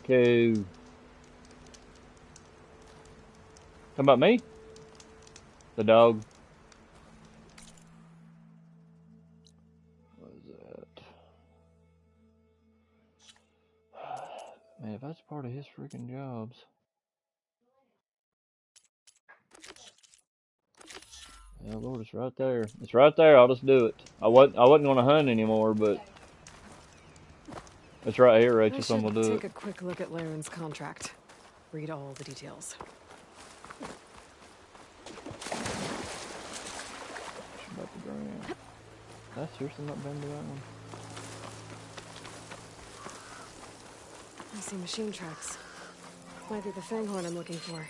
Cool. How about me? The dog. What is that? Man, if that's part of his freaking jobs. Yeah, Lord, it's right there. It's right there. I'll just do it. I wasn't gonna hunt anymore, but it's right here, Rachel. So I'm gonna do it. Take a quick look at Laren's contract. Read all the details. About the ground. That's seriously not been to that one. I see machine tracks. Might be the fanghorn I'm looking for.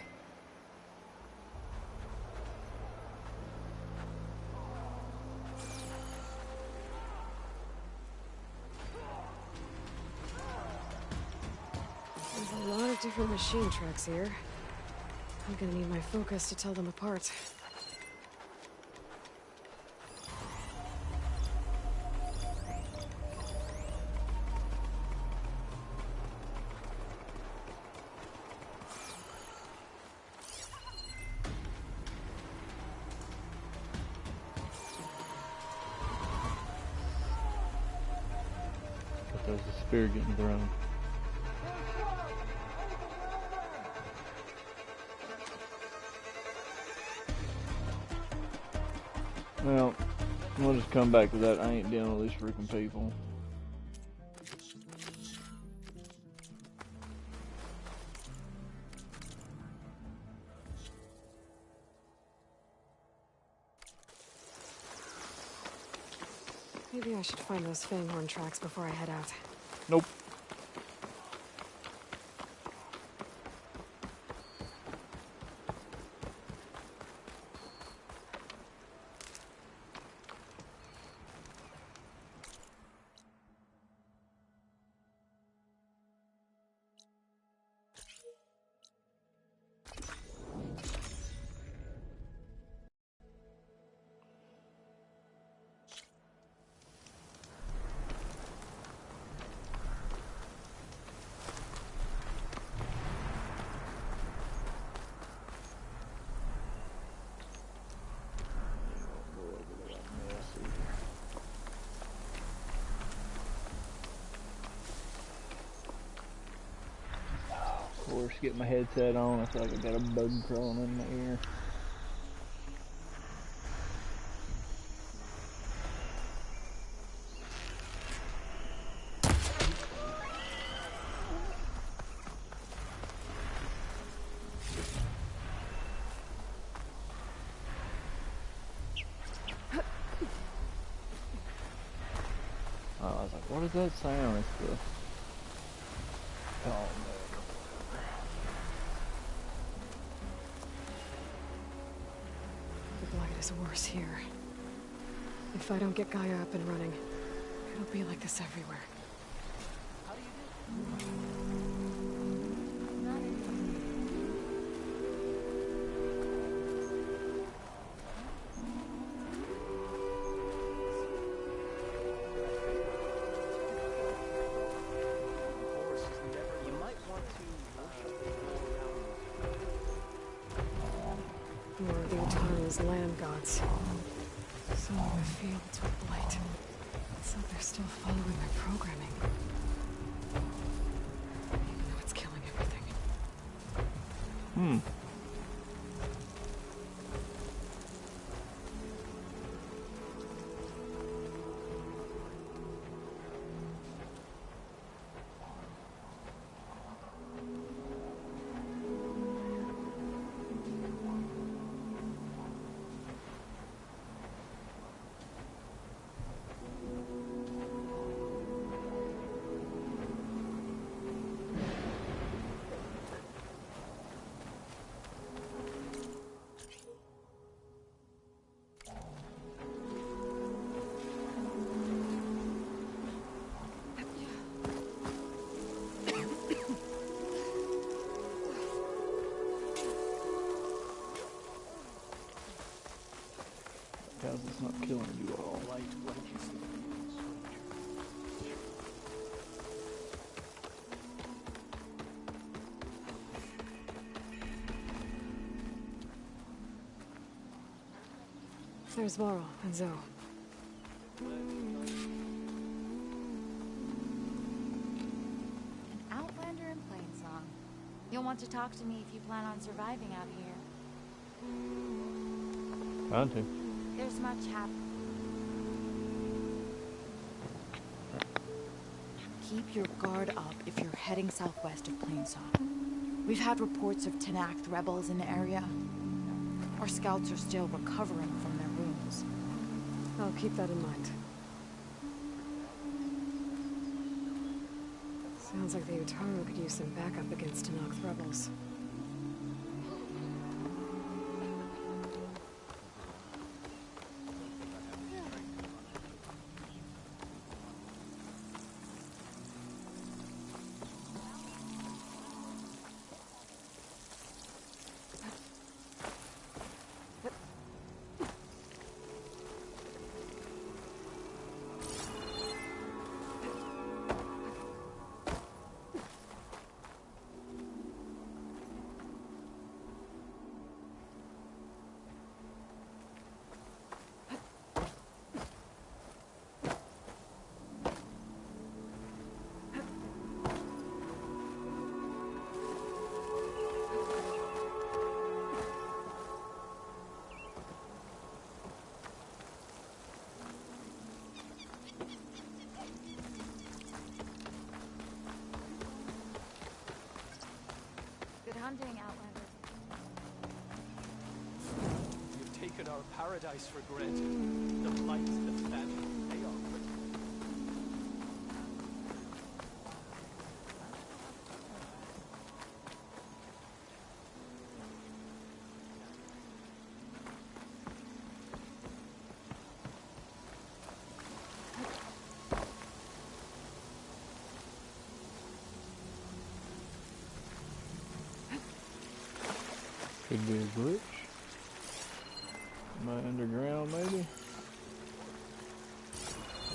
There's a lot of different machine tracks here. I'm gonna need my focus to tell them apart. There's a spear getting thrown. Well, we'll just come back to that. I ain't dealing with these freaking people. Maybe I should find those fanghorn tracks before I head out. Nope. Of course, get my headset on. I feel like I got a bug crawling in my ear. I was like, what is that sound? It's the... Oh, no. The blight is worse here. If I don't get Gaia up and running, it'll be like this everywhere. More of the Utaru's land gods. Some of the fields with blight. It's like they're still following their programming. Even though it's killing everything. There's Varl and Zoe. An outlander in Plainsong. You'll want to talk to me if you plan on surviving out here. Trying to. There's much happening. Keep your guard up if you're heading southwest of Plainsong. We've had reports of Tenakth rebels in the area. Our scouts are still recovering from their wounds. I'll keep that in mind. Sounds like the Utaru could use some backup against Tenakth rebels. Good hunting, outlander. You've taken our paradise for granted. The light, the famine, they are pretty. Could be a glitch. Am I underground maybe?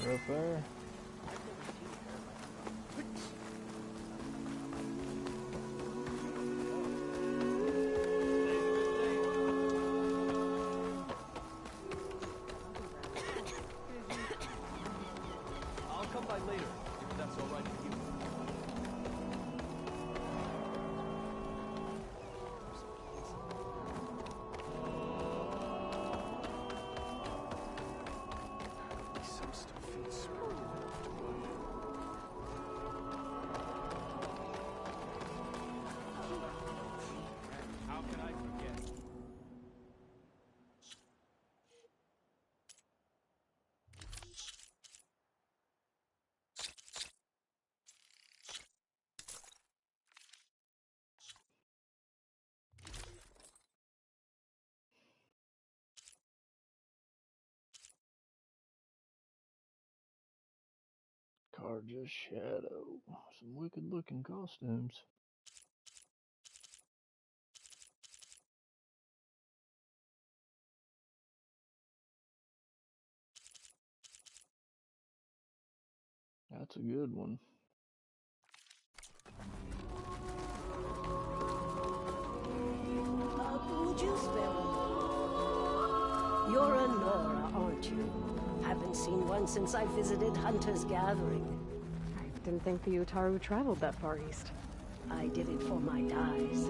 Or up there? I'll come by later, if that's all right with you. Some stuff feels spirited enough to run. How can I forget? Carja's Shadow. Some wicked looking costumes. That's a good one. Would you spare a moment? You're a Nora, aren't you? Haven't seen one since I visited Hunter's Gathering. I didn't think the Utaru traveled that far east. I did it for my dyes.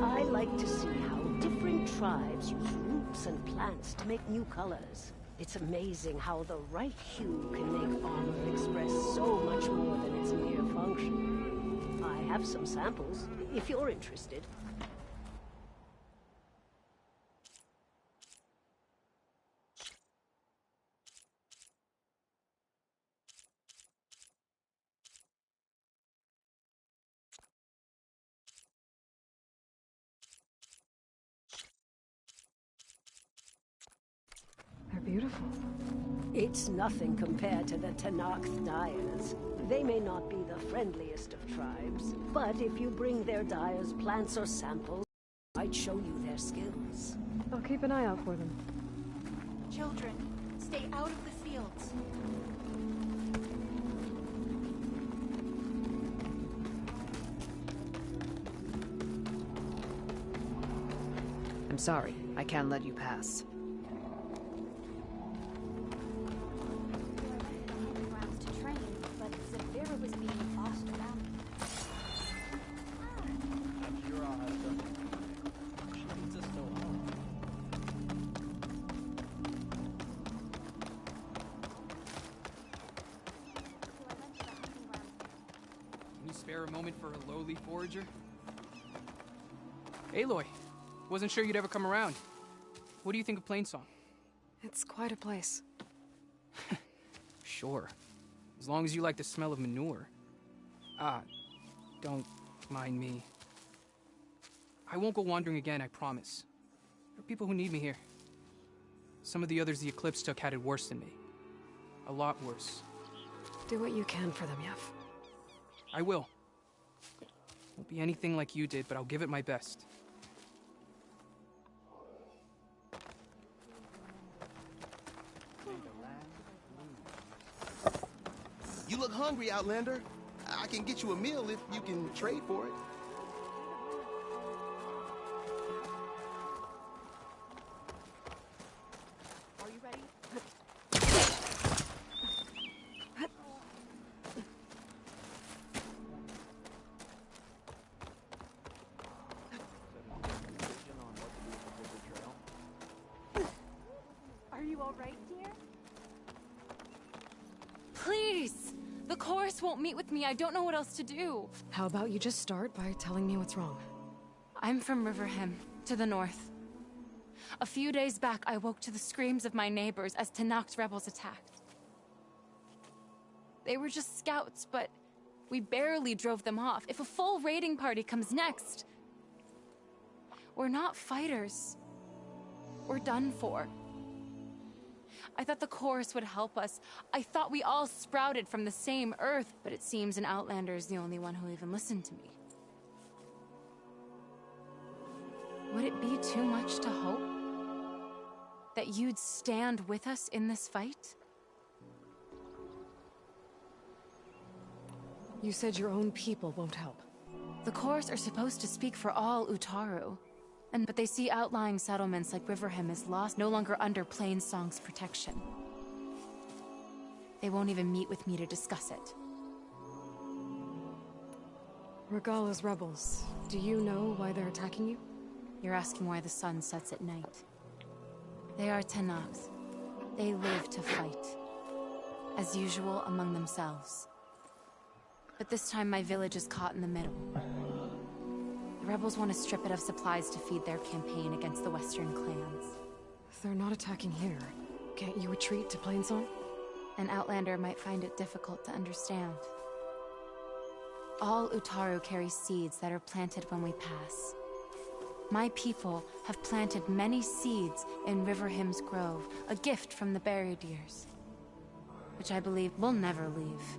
I like to see how different tribes use roots and plants to make new colors. It's amazing how the right hue can make armor express so much more than its mere function. I have some samples, if you're interested. They're beautiful. It's nothing compared to the Tenakth dyers. They may not be the friendliest of tribes, but if you bring their dyers plants or samples, I'd show you their skills. I'll keep an eye out for them. Children, stay out of the fields. I'm sorry, I can't let you pass. Can you spare a moment for a lowly forager? Aloy, wasn't sure you'd ever come around. What do you think of Plainsong? It's quite a place. Sure. As long as you like the smell of manure. Don't mind me. I won't go wandering again, I promise. There are people who need me here. Some of the others the Eclipse took had it worse than me. A lot worse. Do what you can for them, Yef. I will. Won't be anything like you did, but I'll give it my best. You look hungry, Outlander. I can get you a meal if you can trade for it. Are you ready? Are you all right, dear? Please! The chorus won't meet with me. I don't know what else to do. How about you just start by telling me what's wrong? I'm from Riverhim, to the north. A few days back, I woke to the screams of my neighbors as Tanakh's rebels attacked. They were just scouts, but we barely drove them off. If a full raiding party comes next, we're not fighters. We're done for. I thought the chorus would help us. I thought we all sprouted from the same earth, but it seems an Outlander is the only one who even listened to me. Would it be too much to hope that you'd stand with us in this fight? You said your own people won't help. The chorus are supposed to speak for all Utaru. But they see outlying settlements like Riverhim as lost, no longer under Plainsong's protection. They won't even meet with me to discuss it. Regala's rebels. Do you know why they're attacking you? You're asking why the sun sets at night. They are Tanakhs. They live to fight. As usual, among themselves. But this time my village is caught in the middle. The rebels want to strip it of supplies to feed their campaign against the Western clans. If they're not attacking here, can't you retreat to Plainsong? An Outlander might find it difficult to understand. All Utaru carry seeds that are planted when we pass. My people have planted many seeds in Riverhim's grove, a gift from the buried years, which I believe will never leave.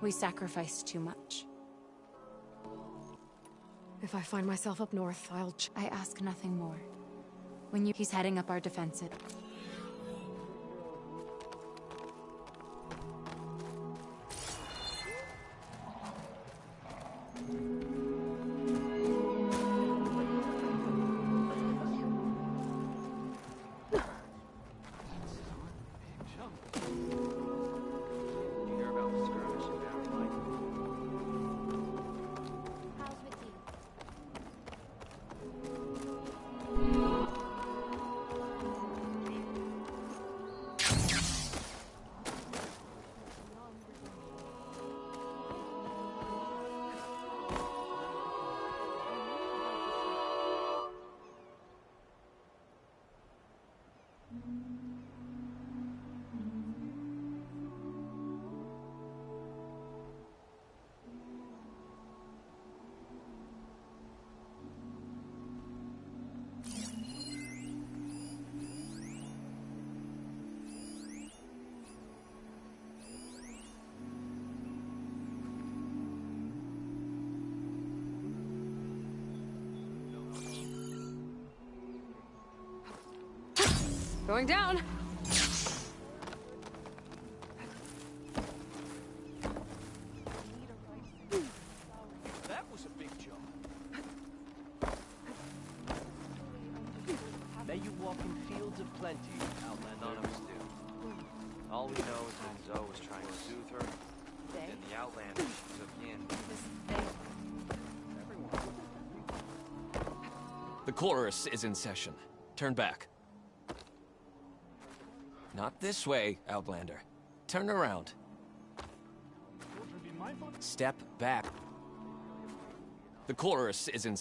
We sacrificed too much. If I find myself up north, I ask nothing more. He's heading up our defensive. going down! That was a big jump. May you walk in fields of plenty, Outlander. None of us do. All we know is that Zoe was trying to soothe her, and the Outlander she took in. The chorus is in session. Turn back. Not this way, Outlander. Turn around. Step Back. The chorus is in...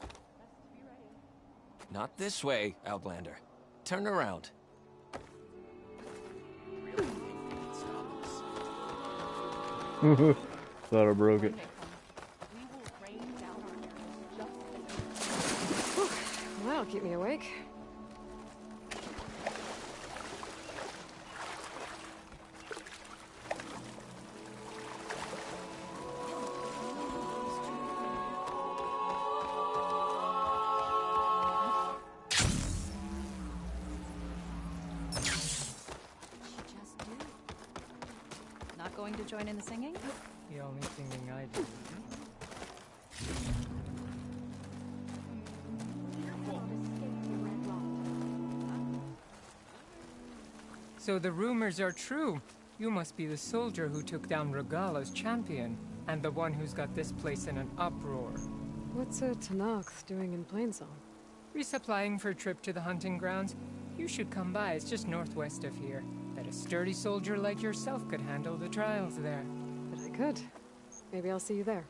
Not this way, Outlander. Turn around. Thought I broke it. That'll keep me awake. Not going to join in the singing? The only singing I do. So the rumors are true. You must be the soldier who took down Regala's champion, and the one who's got this place in an uproar. What's a Tanakh doing in Plainsong? Resupplying for a trip to the hunting grounds? You should come by, it's just northwest of here. Bet a sturdy soldier like yourself could handle the trials there. But I could. Maybe I'll see you there.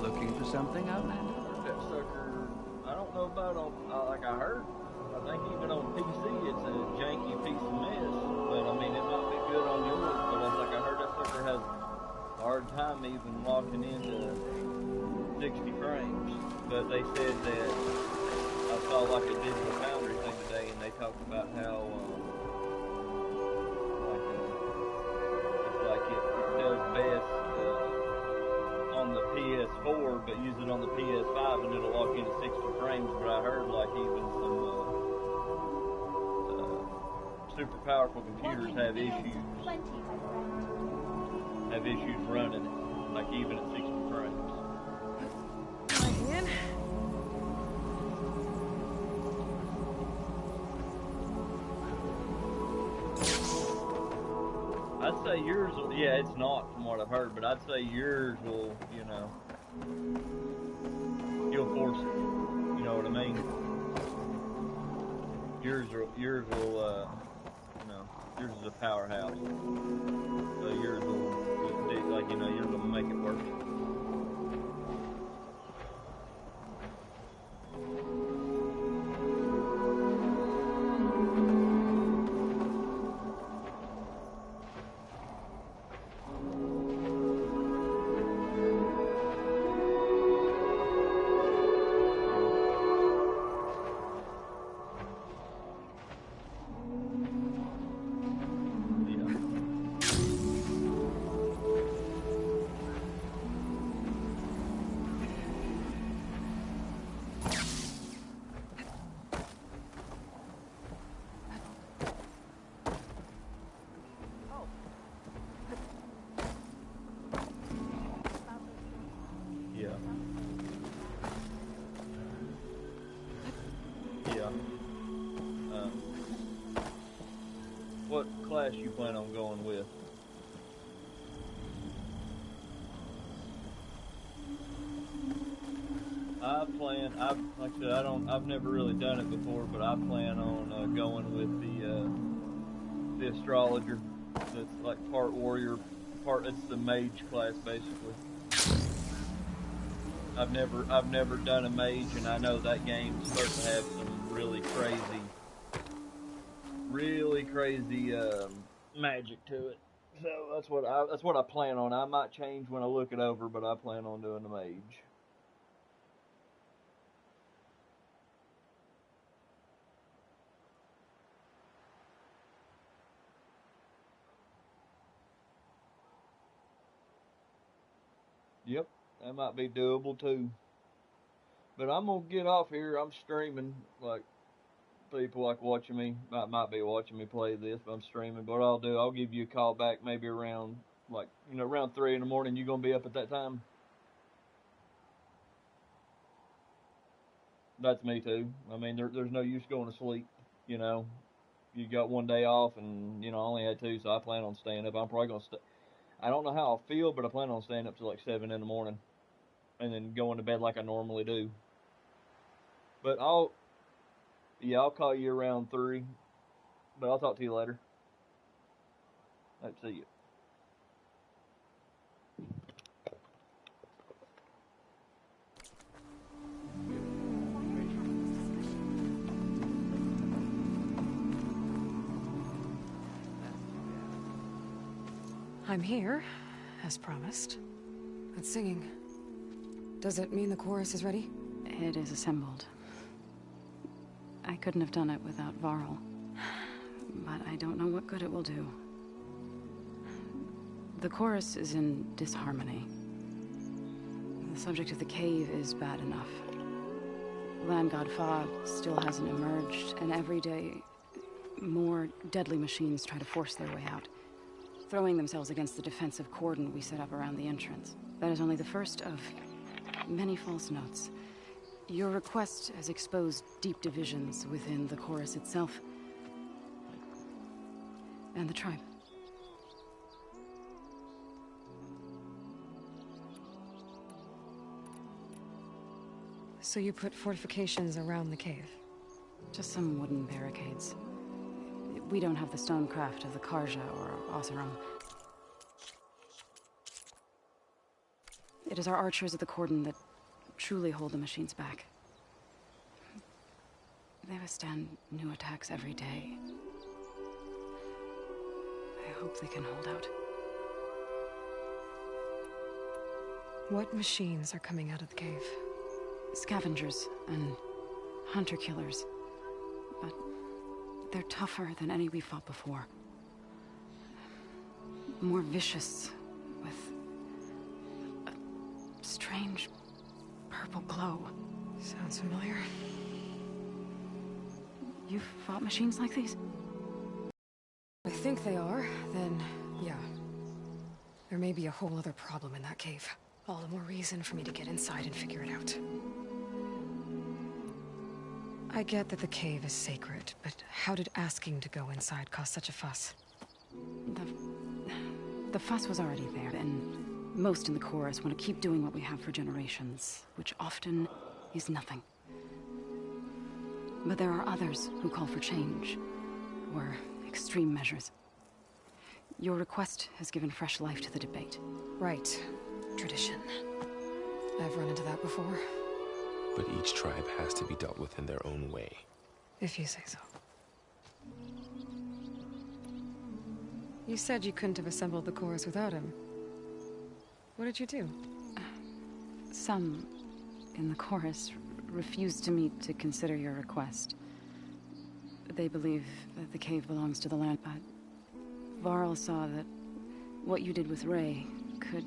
Looking for something, Outlander? That sucker, I don't know about on, like I heard, I think even on PC it's a janky piece of mess, but I mean it might be good on yours, but I was like I heard that sucker has a hard time even locking into 60 frames, but they said that, I saw like a Digital Foundry thing today and they talked about how, it's like it does best, on the PS4, but use it on the PS5 and it'll lock into 60 frames. But I heard like even some super powerful computers have issues running it, like even at 60 frames. Again? I'd say yours will, yeah, it's not from what I've heard, but I'd say yours will, you know, you'll force it. You know what I mean? Yours will, you know, yours is a powerhouse. So yours will, like, you know, yours will make it work. What class you plan on going with? Like I said, I've never really done it before, but I plan on going with the astrologer. That's like part warrior, it's the mage class basically. I've never done a mage, and I know that game's supposed to have some really crazy magic to it. So that's what I plan on. I might change when I look it over, but I plan on doing the mage. Yep, that might be doable too. But I'm gonna get off here. I'm streaming, like people like watching me might be watching me play this, but I'm streaming. But what I'll do, I'll give you a call back maybe around like around 3 in the morning. You gonna be up at that time? That's me too. I mean, there's no use going to sleep. You know, you got one day off, and I only had two, so I plan on staying up. I'm probably gonna stay. I don't know how I'll feel, but I plan on staying up till like 7 in the morning, and then going to bed like I normally do. But I'll call you around 3. But I'll talk to you later. Let's see you. I'm here, as promised. But singing. Does it mean the chorus is ready? It is assembled. I couldn't have done it without Varl. But I don't know what good it will do. The chorus is in disharmony. The subject of the cave is bad enough. Land God Fa still hasn't emerged, and every day more deadly machines try to force their way out, throwing themselves against the defensive cordon we set up around the entrance. That is only the first of many false notes. Your request has exposed deep divisions within the chorus itself and the tribe. So you put fortifications around the cave? Just some wooden barricades. We don't have the stonecraft of the Karja or Oseram. It is our archers of the cordon that truly hold the machines back. They withstand new attacks every day. I hope they can hold out. What machines are coming out of the cave? Scavengers and hunter-killers. But they're tougher than any we fought before. More vicious, with a strange purple glow. Sounds familiar. You've fought machines like these? I think they are, then yeah. There may be a whole other problem in that cave. All the more reason for me to get inside and figure it out. I get that the cave is sacred, but how did asking to go inside cause such a fuss? The fuss was already there, and most in the chorus want to keep doing what we have for generations, which often is nothing. But there are others who call for change, or extreme measures. Your request has given fresh life to the debate. Right. Tradition. I've run into that before. But each tribe has to be dealt with in their own way. If you say so. You said you couldn't have assembled the chorus without him. What did you do? Some in the chorus refused to meet to consider your request. They believe that the cave belongs to the land, but Varl saw that what you did with Ray could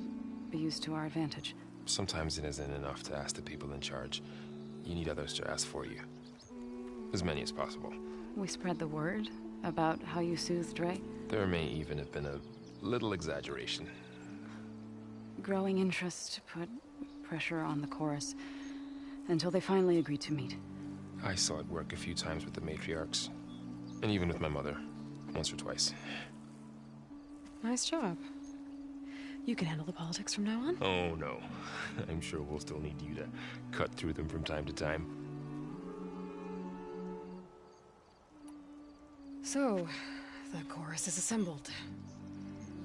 be used to our advantage. Sometimes it isn't enough to ask the people in charge. You need others to ask for you. As many as possible. We spread the word about how you soothed Ray. There may even have been a little exaggeration. Growing interest put pressure on the chorus until they finally agreed to meet. I saw it work a few times with the matriarchs. And even with my mother. Once or twice. Nice job. You can handle the politics from now on? Oh, no. I'm sure we'll still need you to cut through them from time to time. So, the chorus is assembled.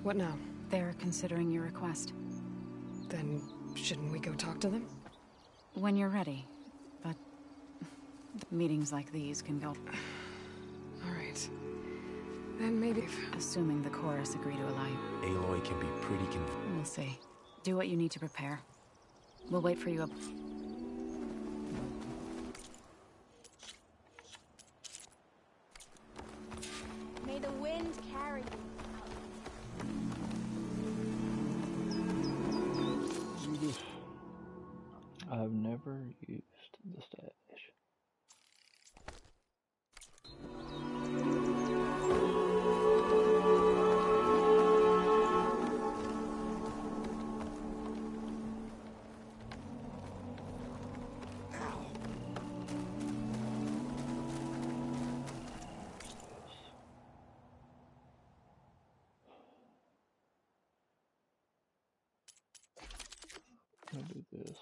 What now? They're considering your request. Then, shouldn't we go talk to them? When you're ready. But meetings like these can go... All right. Then maybe... Assuming the chorus agree to allow you. Aloy can be pretty We'll see. Do what you need to prepare. We'll wait for you up... May the wind carry you. You just I've never used the stash. I'm gonna do this.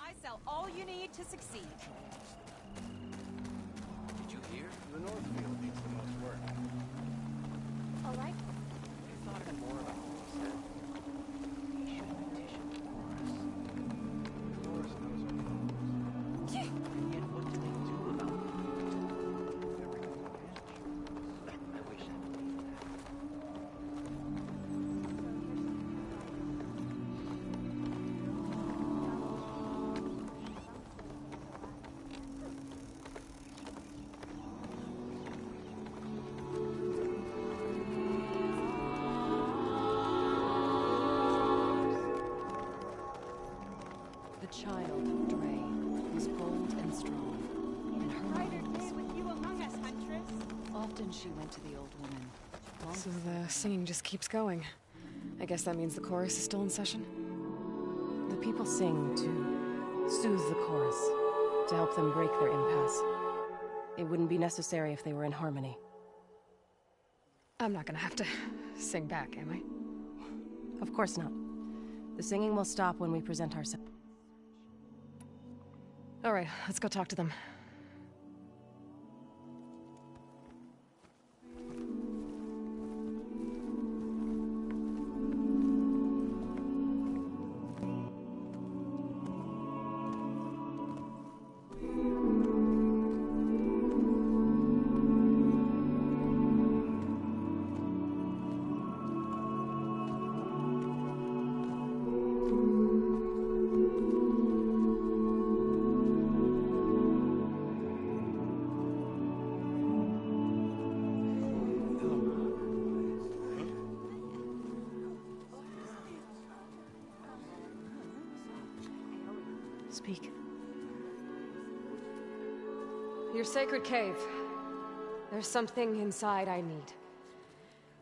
I sell all you need to succeed. Did you hear? The Northfield needs the most work. All right. Have you thought any more about what he said? He should petition Dolores. Dolores knows our problems. And yet, what do they do about them? Everything they can. I wish I believed that. The child, Dre, was bold and strong. In her Brighter mind, day with you among us, Huntress. often she went to the old woman. So the singing just keeps going. I guess that means the chorus is still in session? The people sing to soothe the chorus, to help them break their impasse. It wouldn't be necessary if they were in harmony. I'm not gonna have to sing back, am I? Of course not. The singing will stop when we present ourselves. All right, let's go talk to them. Speak. Your sacred cave. There's something inside I need.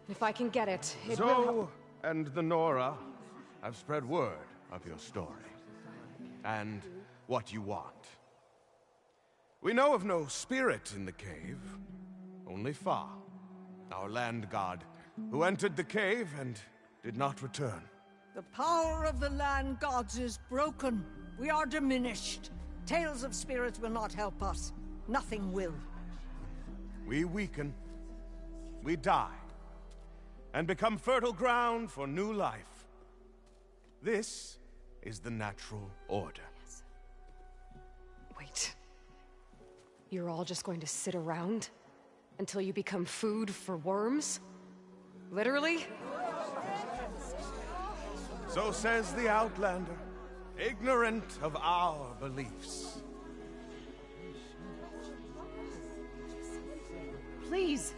If I can get it, it will help. Zoe and the Nora have spread word of your story. And what you want. We know of no spirit in the cave. Only Fa, our land god, who entered the cave and did not return. The power of the land gods is broken. We are diminished. Tales of spirits will not help us. Nothing will. We weaken. We die. And become fertile ground for new life. This is the natural order. Yes. Wait. You're all just going to sit around until you become food for worms? Literally? So says the Outlander, ignorant of our beliefs. Please.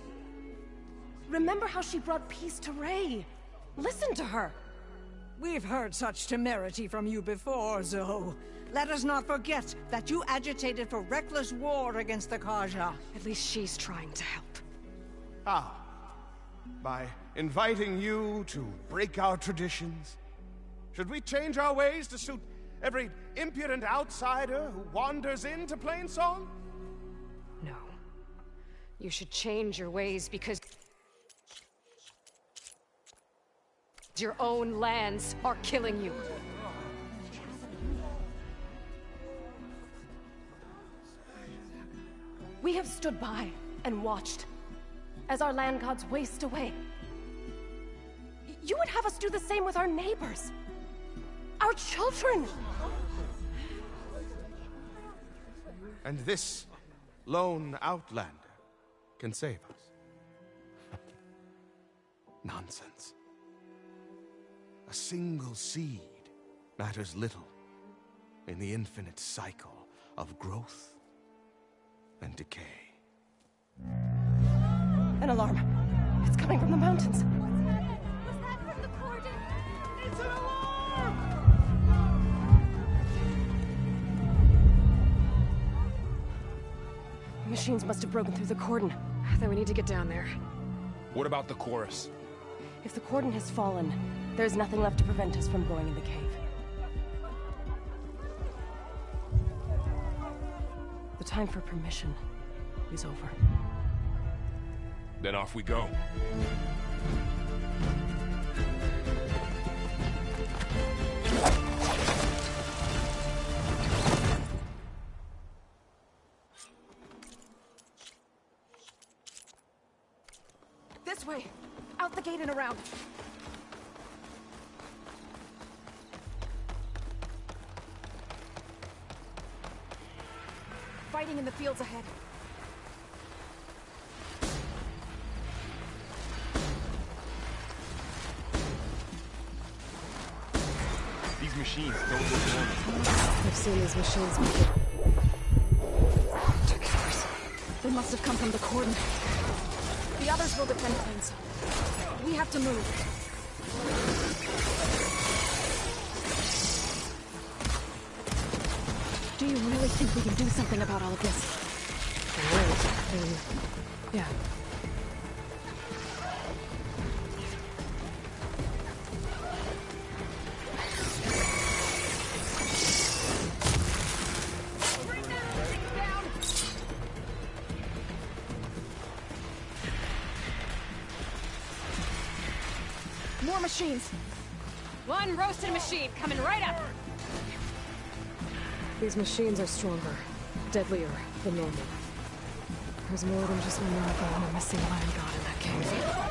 Remember how she brought peace to Ray. Listen to her. We've heard such temerity from you before, Zoe. Let us not forget that you agitated for reckless war against the Kaja. At least she's trying to help. How? By inviting you to break our traditions? Should we change our ways to suit every impudent outsider who wanders into Plainsong? No. You should change your ways because your own lands are killing you. We have stood by and watched as our land gods waste away. You would have us do the same with our neighbors. Our children! And this lone outlander can save us. Nonsense. A single seed matters little in the infinite cycle of growth and decay. An alarm. It's coming from the mountains. Was that from the cordon? It's an alarm! Machines must have broken through the cordon. Then we need to get down there. What about the chorus? If the cordon has fallen, there's nothing left to prevent us from going in the cave. The time for permission is over. Then off we go. This way! Out the gate and around! Fighting in the fields ahead. These machines don't look normal. I've seen these machines before. They're killers. They must have come from the cordon. The others will defend things. We have to move. Do you really think we can do something about all of this? Yeah. More machines. One roasted machine coming right up. These machines are stronger, deadlier than normal. There's more than just a miracle and a missing land god in that cave.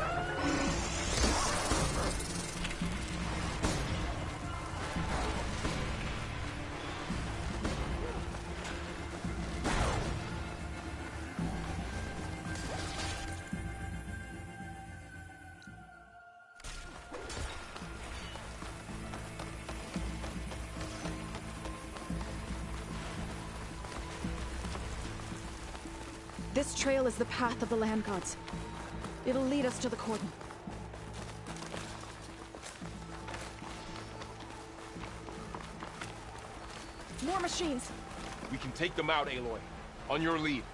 This trail is the path of the land gods. It'll lead us to the cordon. More machines! We can take them out, Aloy. On your lead.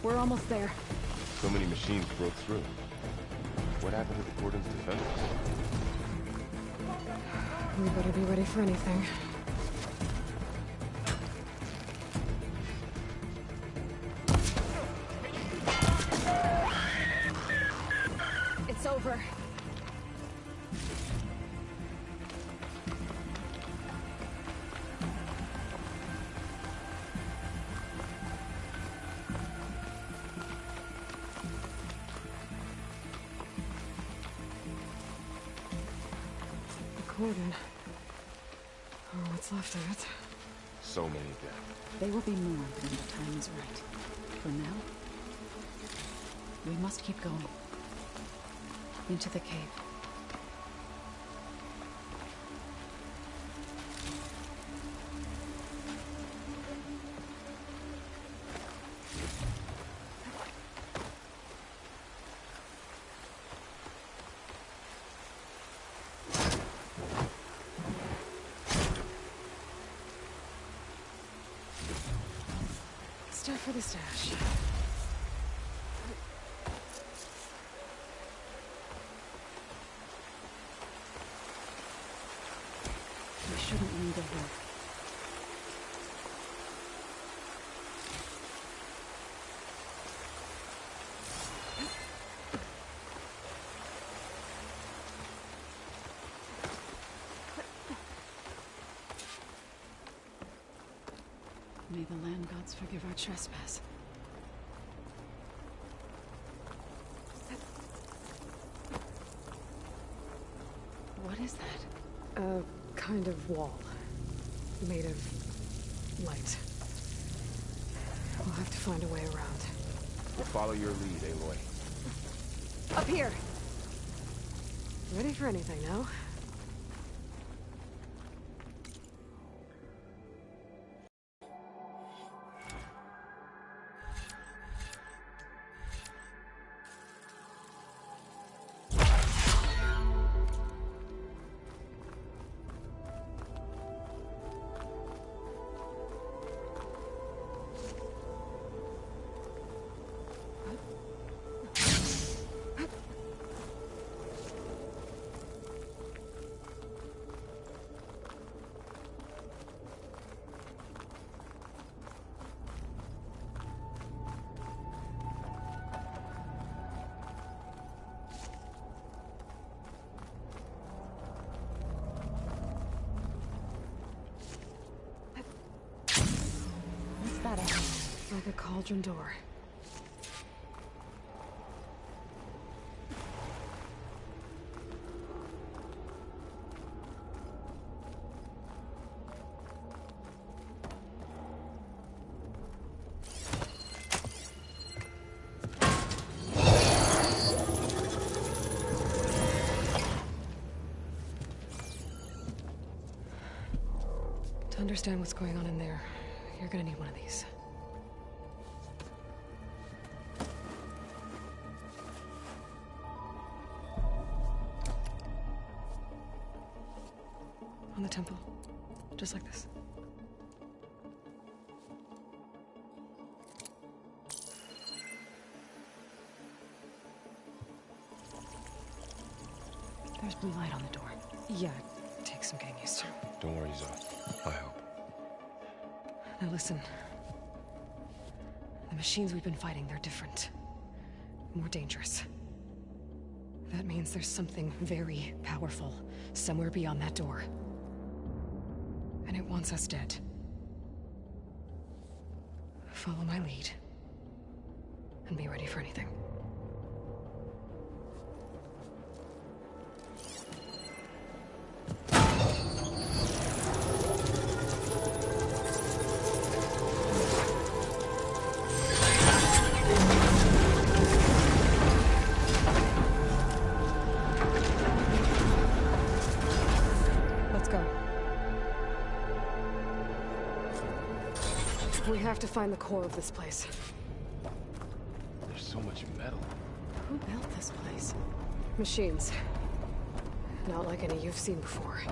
We're almost there. So many machines broke through. What happened to the Cordon's defenders? We better be ready for anything. It's over. Cordon. Oh, what's left of it? So many dead. They will be more when the time is right. For now, we must keep going. Into the cave. Stuff for the stash. We shouldn't linger here. May the land gods forgive our trespass. What is that? A kind of wall. Made of light. We'll have to find a way around. We'll follow your lead, Aloy. Up here! Ready for anything now? Like a cauldron door. To understand what's going on in there, you're gonna need one of these. On the temple. Just like this. There's blue light on the door. Yeah, it takes some getting used to. Don't worry, Zoe. I help. Now listen. The machines we've been fighting, they're different. More dangerous. That means there's something very powerful somewhere beyond that door. And it wants us dead. Follow my lead. And be ready for anything. We have to find the core of this place. There's so much metal. Who built this place? Machines. Not like any you've seen before.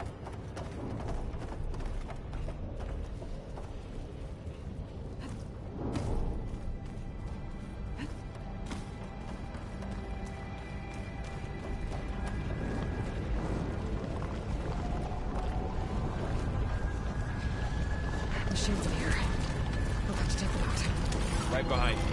Machines in here. We'll have to take them out. Right behind you.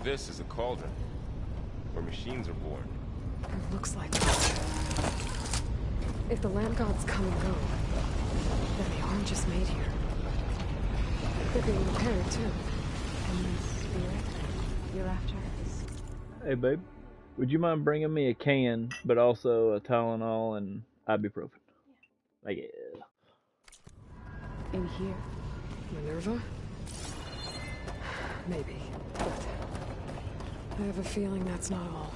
This is a cauldron, where machines are born. It looks like it. If the land gods come and go, then they aren't just made here. They're being repaired, too. And this spirit you're after is... Hey, babe. Would you mind bringing me a can, but also a Tylenol and ibuprofen? Like, yeah. In here? Minerva? Maybe, but I have a feeling that's not all.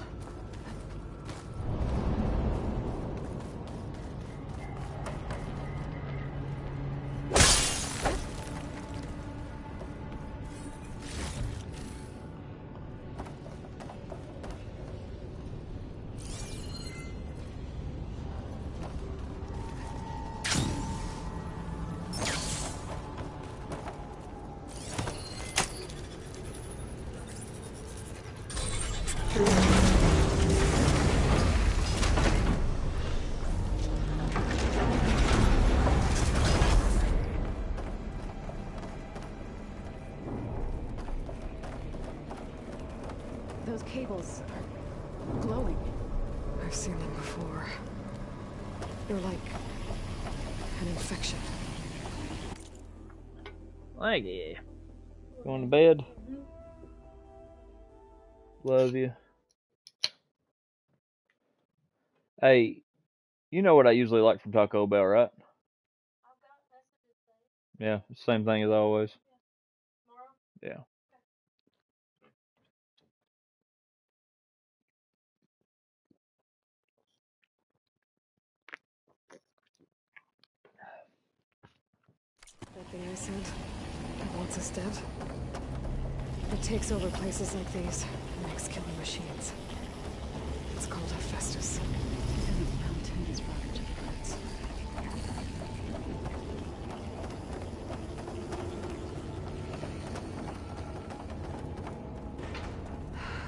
Those cables are glowing. I've seen them before. They're like an infection. Like, yeah. Going to bed? Love you. Hey, you know what I usually like from Taco Bell, right? Yeah, same thing as always. Yeah. That thing I said, that wants us dead, it takes over places like these and makes killing machines. It's called Hephaestus. The mountain is brought to birds.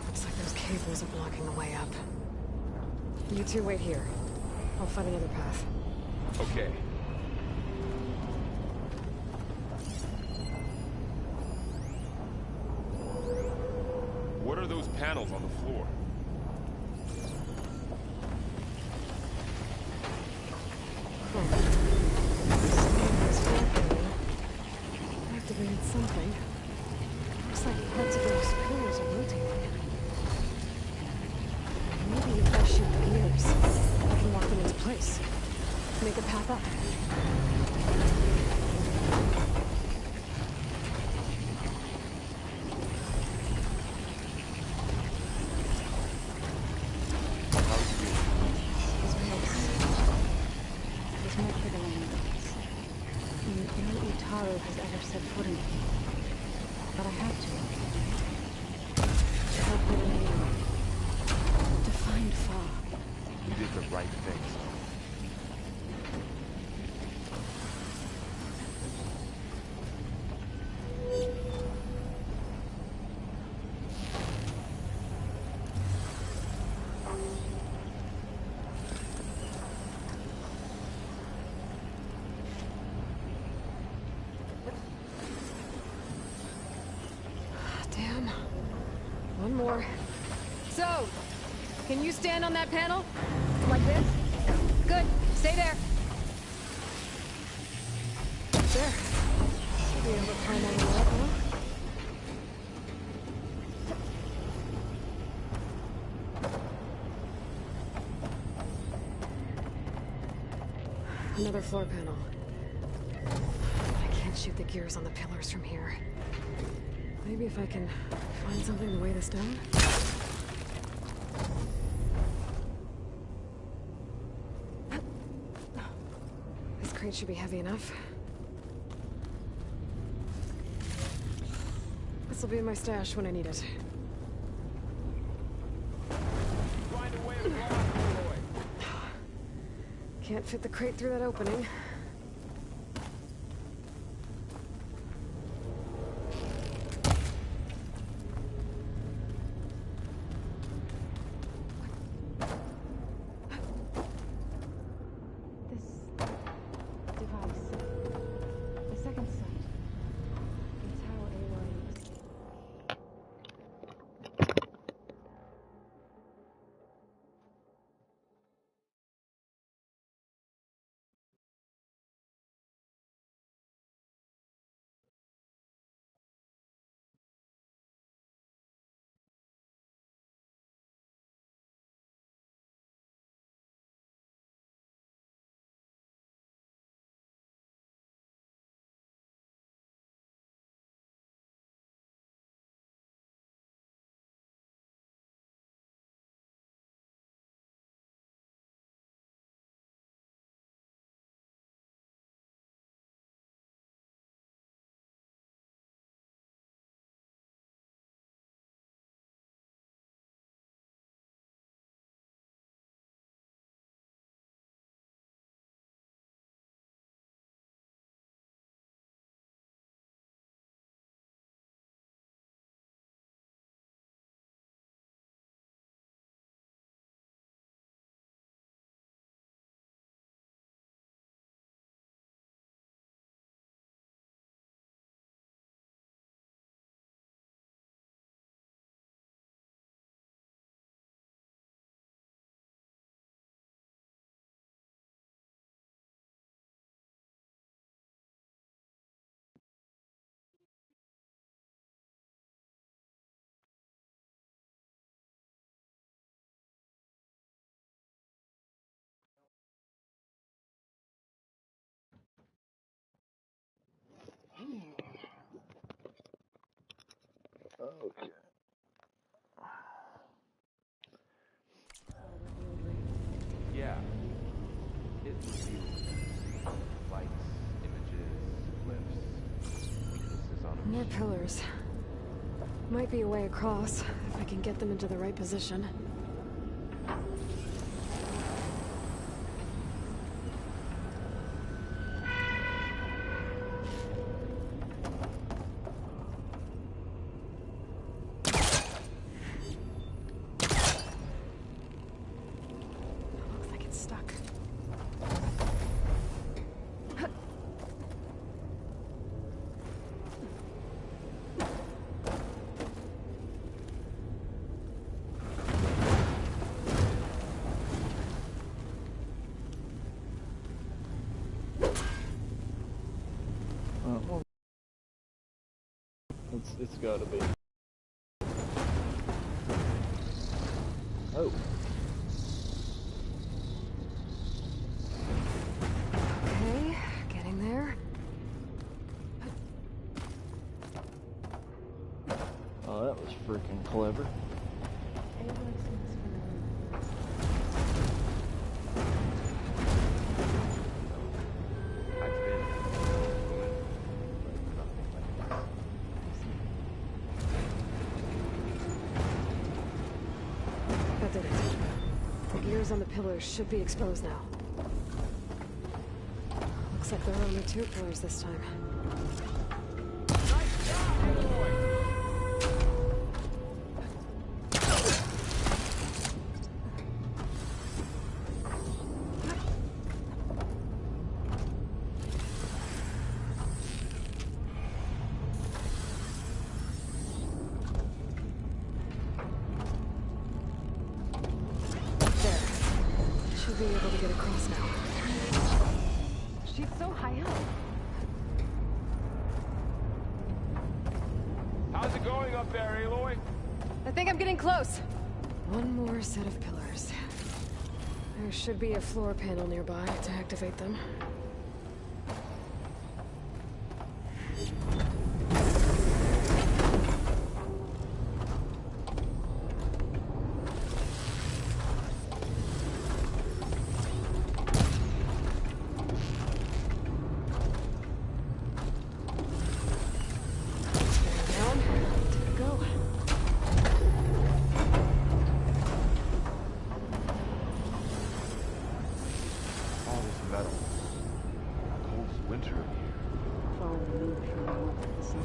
Looks like those cables are blocking the way up. You two wait here. I'll find another path. Okay. What are those panels on the floor? Activated something. Looks like parts of those pillars are rotating. Maybe if I shoot the gears, I can lock them into place. Make a path up. There's more for the land gods. No Utaro has ever set foot in here. But I have to. To help with the name. To find Fa. You did the right thing, son. Damn. One more. So, can you stand on that panel? Like this? Good. Stay there. There. Should be able to climb all the way up, no? Another floor panel. I can't shoot the gears on the pillars from here. Maybe if I can find something to weigh this down? This crate should be heavy enough. This'll be in my stash when I need it. Can't fit the crate through that opening. Okay. Yeah. It's lights, images, clips, weaknesses on More pillars. Might be a way across, if I can get them into the right position. Looks like it's stuck. Oh. It's gotta be. Oh. Okay, getting there. Oh, that was freaking clever. That did it. The gears on the pillars should be exposed now. Looks like there are only 2 pillars this time. Should be able to get across now. She's so high up. How's it going up there, Aloy? I think I'm getting close. One more set of pillars. There should be a floor panel nearby to activate them. All this metal. How cold's winter in here? Far removed from the warmth of the sun.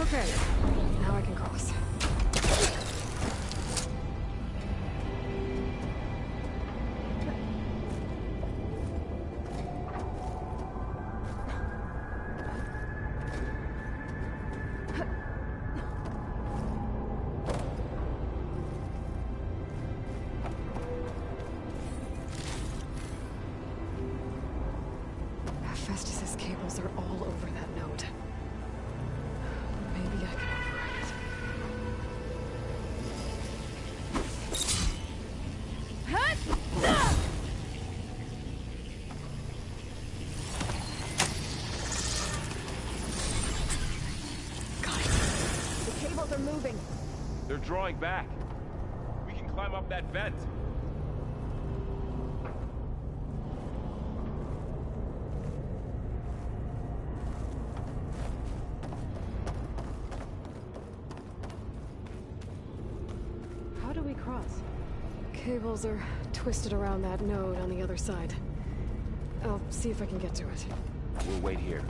Okay, now I can cross. Festus's cables are all over that node. Maybe I can override it. Got it. The cables are moving. They're drawing back. We can climb up that vent. How do we cross? Cables are twisted around that node on the other side. I'll see if I can get to it. We'll wait here.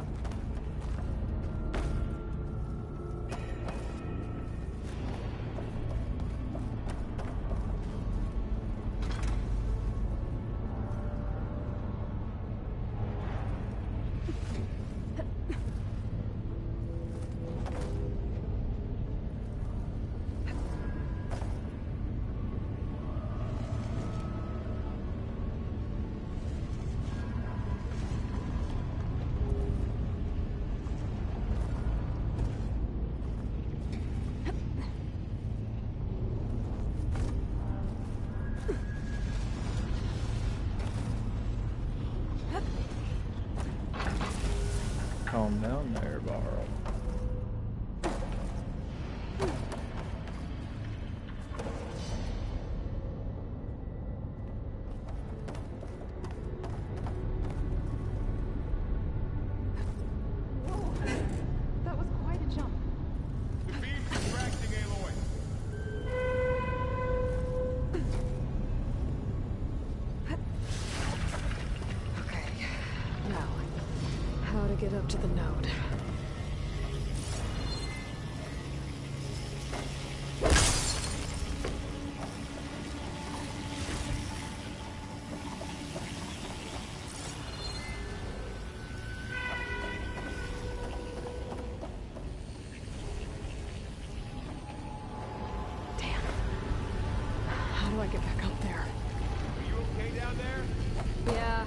Gotta get up to the node. How do I get back up there? Are you okay down there? Yeah.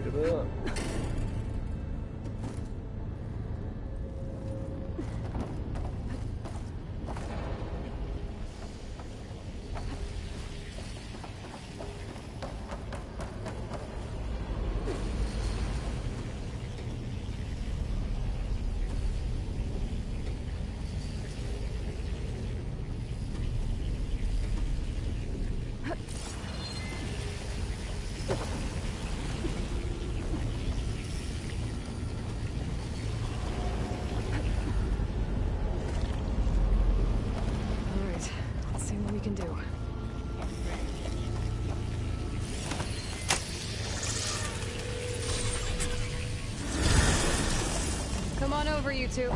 Get up. Alright, let's see what we can do. Come on over, you two.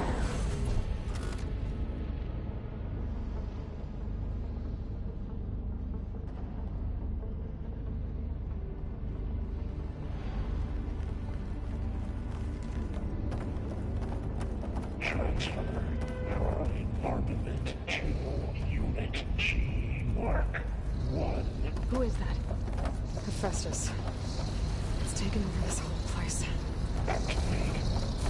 Transfer prime armament to Unit G Mark 1. Who is that? Hephaestus. It's taken over this whole place. Activate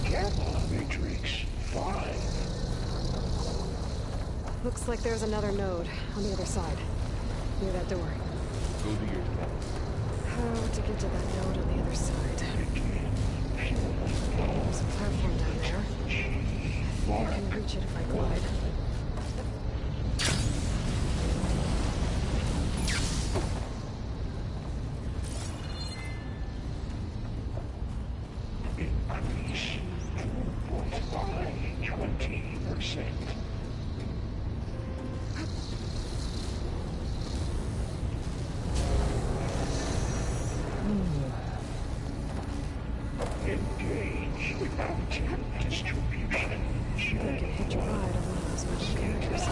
Gamma Matrix 5. Looks like there's another node on the other side. Near that door. Go to your death. How to get to that node on the other side? There's a platform down there. I think I can reach it if I glide. Increase throughput by 20%. Engage active distribution. I can hitch a ride on one of those metal carriers.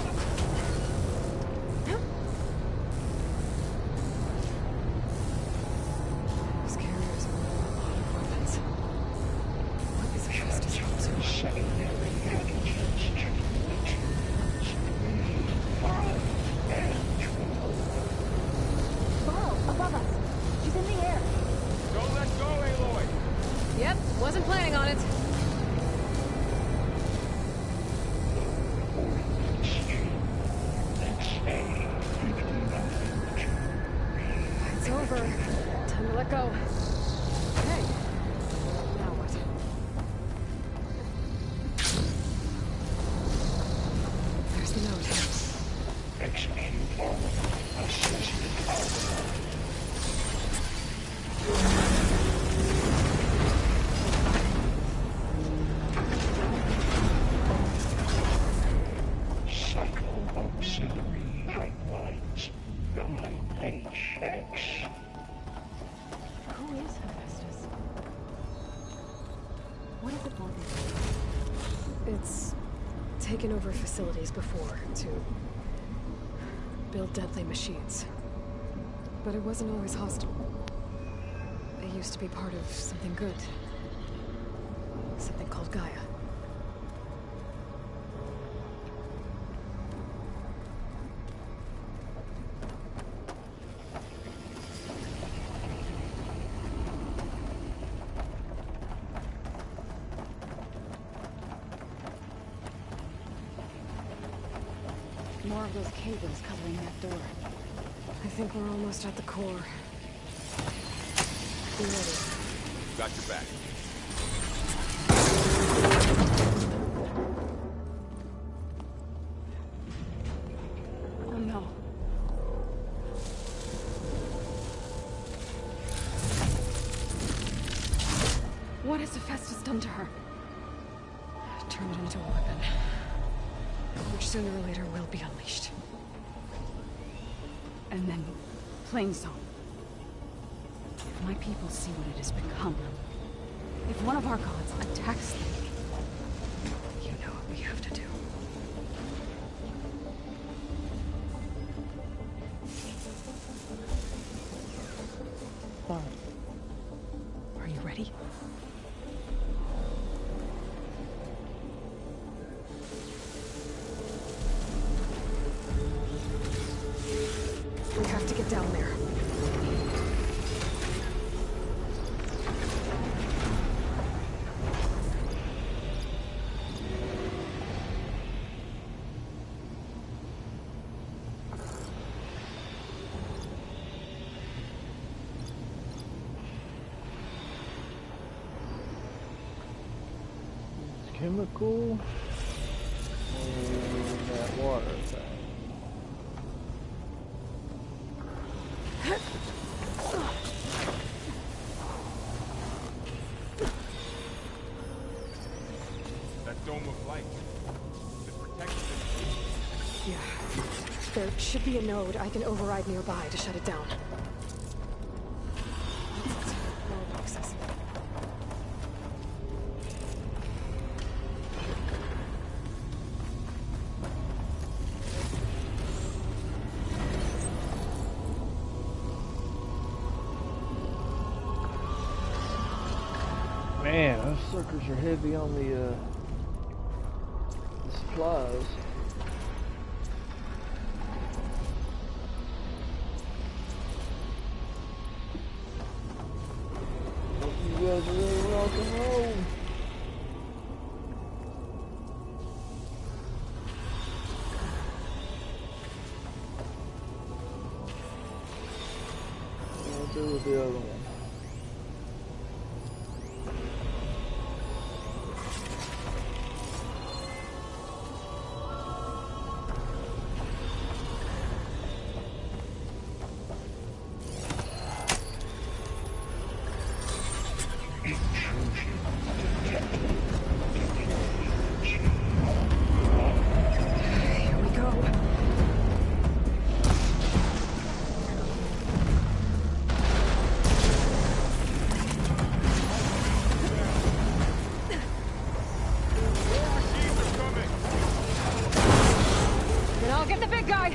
Those carriers are a lot of weapons. What is Hephaestus up to? Secondary packages to materials 3, 5, and 12. Burrow, above us. She's in the air. Don't let go, Aloy! Yep, wasn't planning on it. It's over. Time to let go. Okay. Now what? There's the note. Execute all assessment algorithm. Cycle auxiliary pipelines 9HX. Who is Hephaestus? What is it wanting? It's taken over facilities before to build deadly machines. But it wasn't always hostile. It used to be part of something good. Something called Gaia. more of those cables covering that door. I think we're almost at the core. Be ready. Got your back. Oh no. What has Hephaestus done to her? Turn it into a weapon, which sooner or later will be unleashed. And then, plain song. If my people see what it has become, if one of our gods attacks them, you know what we have to do. Are you ready? We have to get down there. Chemical and that water thing. That dome of light. It protects it. Yeah. There should be a node I can override nearby to shut it down. More boxes. Man, those suckers are heavy on the supplies. You guys are really rock and roll. I'll do with the other one. Here we go. Then I'll get the big guy.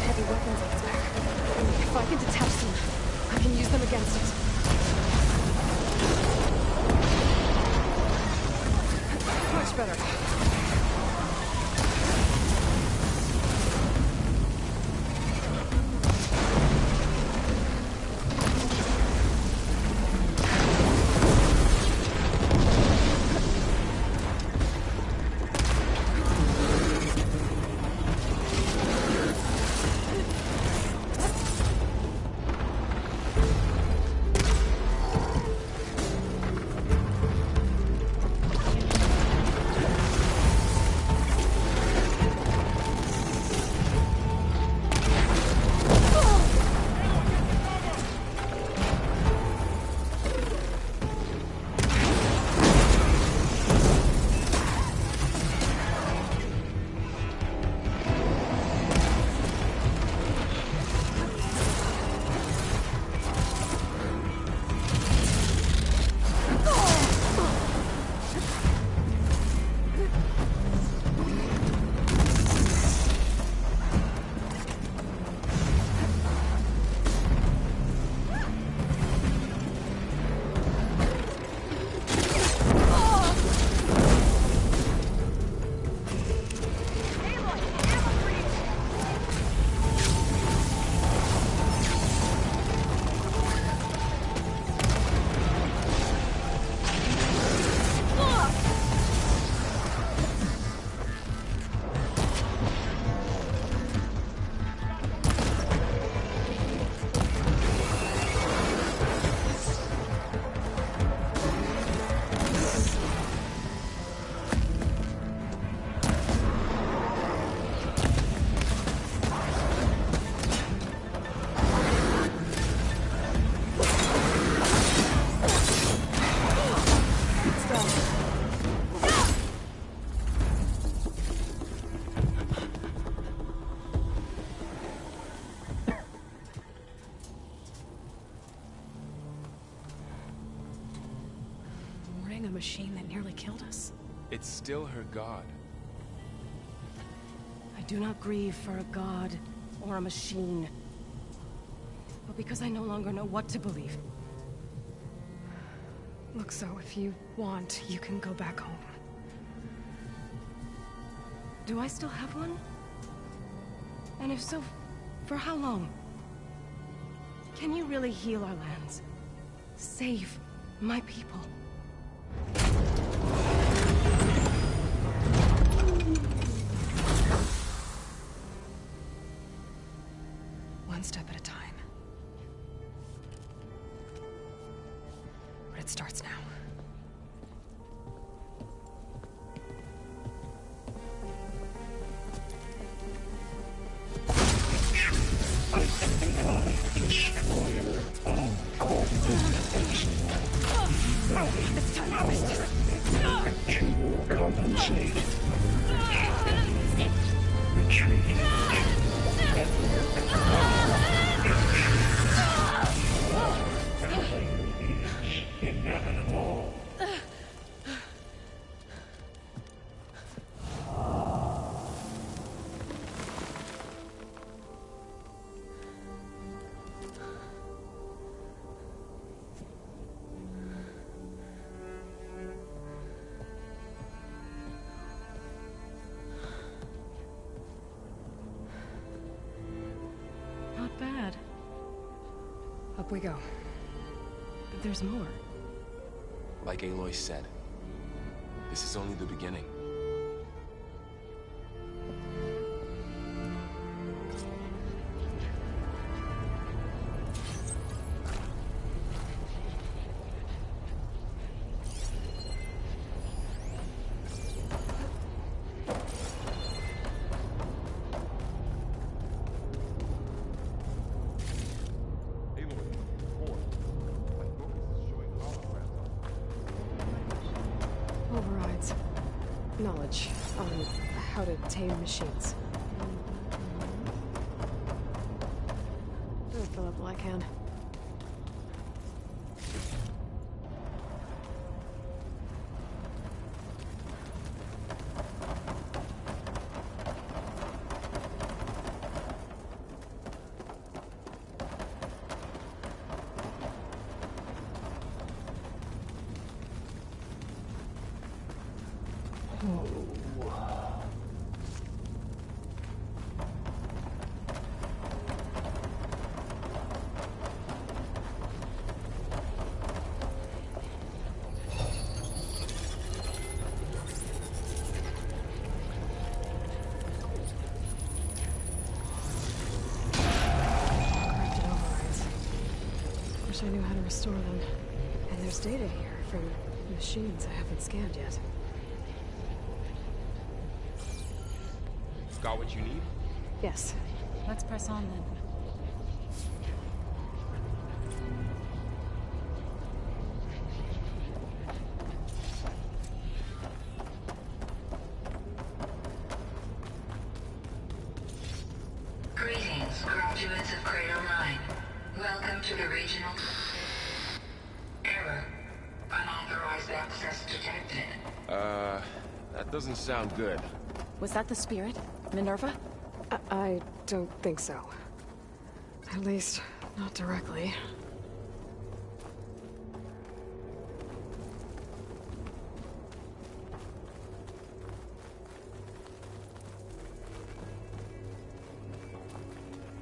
Heavy weapons on its back. If I can detach them, I can use them against it. Much better. machine that nearly killed us. It's still her god. I do not grieve for a god or a machine, but because I no longer know what to believe. Look, so if you want, you can go back home. Do I still have one? And if so, for how long? Can you really heal our lands? Save my people? One step at a time. But it starts now. This time I missed it. To compensate. Retreat. Inevitable. Not bad. Up we go. There's more. Like Aloy said, this is only the beginning. Overrides. Knowledge on how to tame machines. I'll fill up all I can. Wish I knew how to restore them. And there's data here from machines I haven't scanned yet. Got what you need? Yes. Let's press on then. Greetings, graduates of Cradle 9. Welcome to the regional... Error. Unauthorized access detected. That doesn't sound good. Was that the spirit? Minerva? I don't think so. At least, not directly.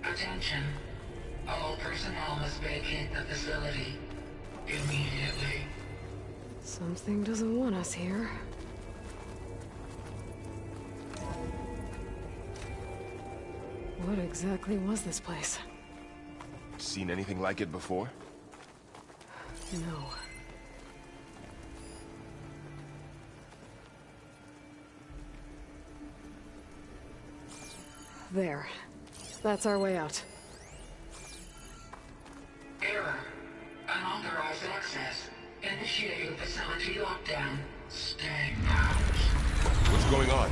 Attention. All personnel must vacate the facility immediately. Something doesn't want us here. What exactly was this place? Seen anything like it before? No. There. That's our way out. Error. Unauthorized access. Initiating facility lockdown. Stay out. What's going on?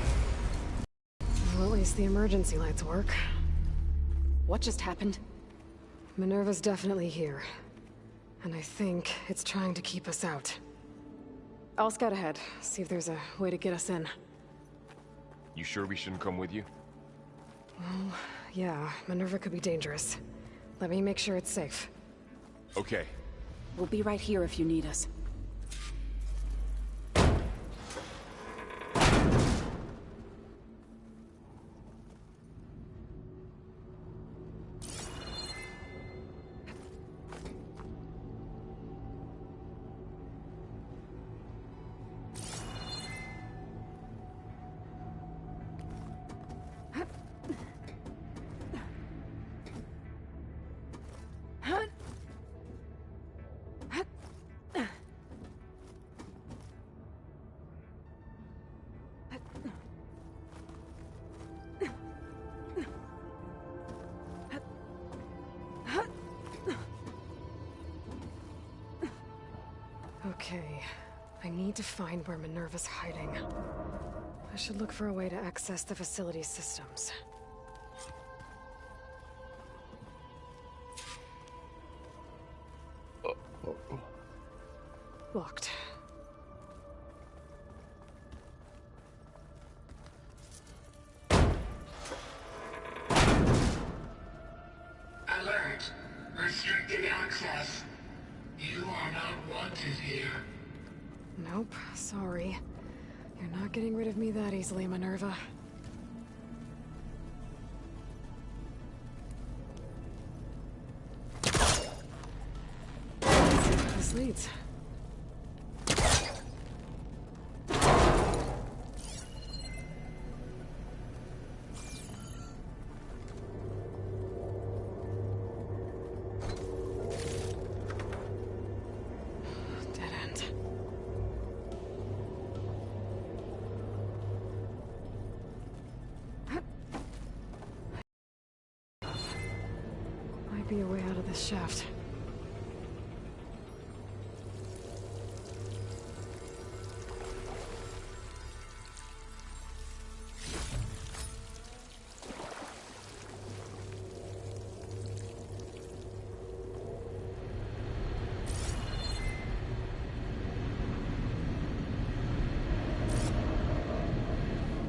Well, at least the emergency lights work. What just happened? Minerva's definitely here. And I think it's trying to keep us out. I'll scout ahead, see if there's a way to get us in. You sure we shouldn't come with you? Well, yeah, Minerva could be dangerous. Let me make sure it's safe. Okay. We'll be right here if you need us. Okay, I need to find where Minerva's hiding. I should look for a way to access the facility's systems. Locked. Alert. Restricted access. You are not wanted here. Nope, sorry. You're not getting rid of me that easily, Minerva. This leads. Dead end. Might be a way out of this shaft.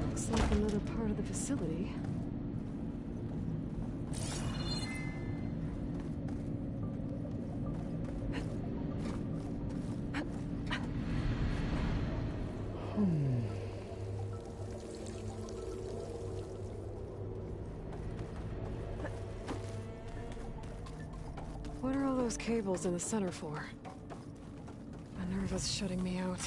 Looks like another part of the facility. What are all those cables in the center for? Minerva's shutting me out.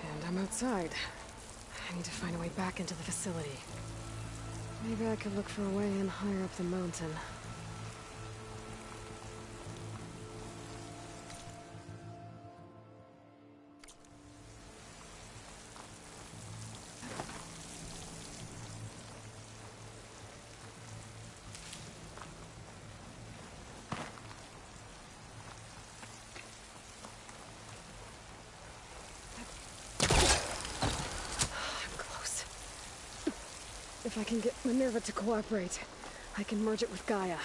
And I'm outside. I need to find a way back into the facility. Maybe I could look for a way in higher up the mountain. If I can get Minerva to cooperate, I can merge it with Gaia.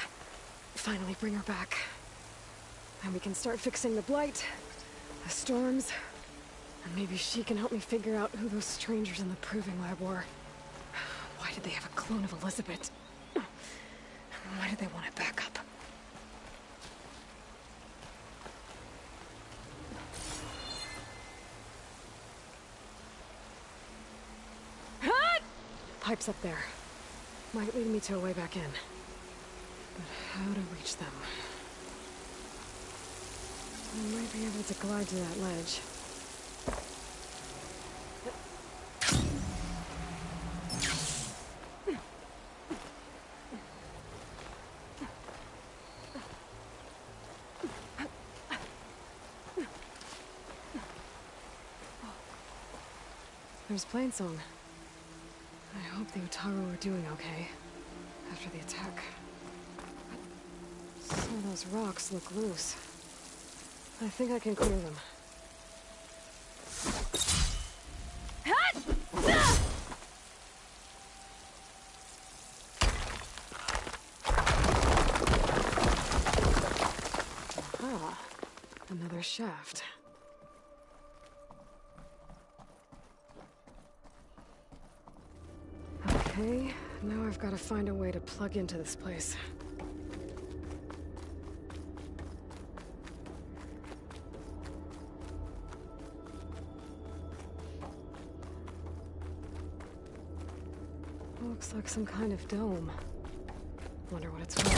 Finally bring her back. And we can start fixing the blight, the storms, and maybe she can help me figure out who those strangers in the proving lab were. Why did they have a clone of Elizabeth? Why did they want it back up? Pipes up there. Might lead me to a way back in. But how to reach them? I might be able to glide to that ledge. There's Plainsong. I hope the Utaru are doing okay after the attack. Some of those rocks look loose. I think I can clear them. Aha, another shaft. Okay, now I've got to find a way to plug into this place. Looks like some kind of dome. Wonder what it's for.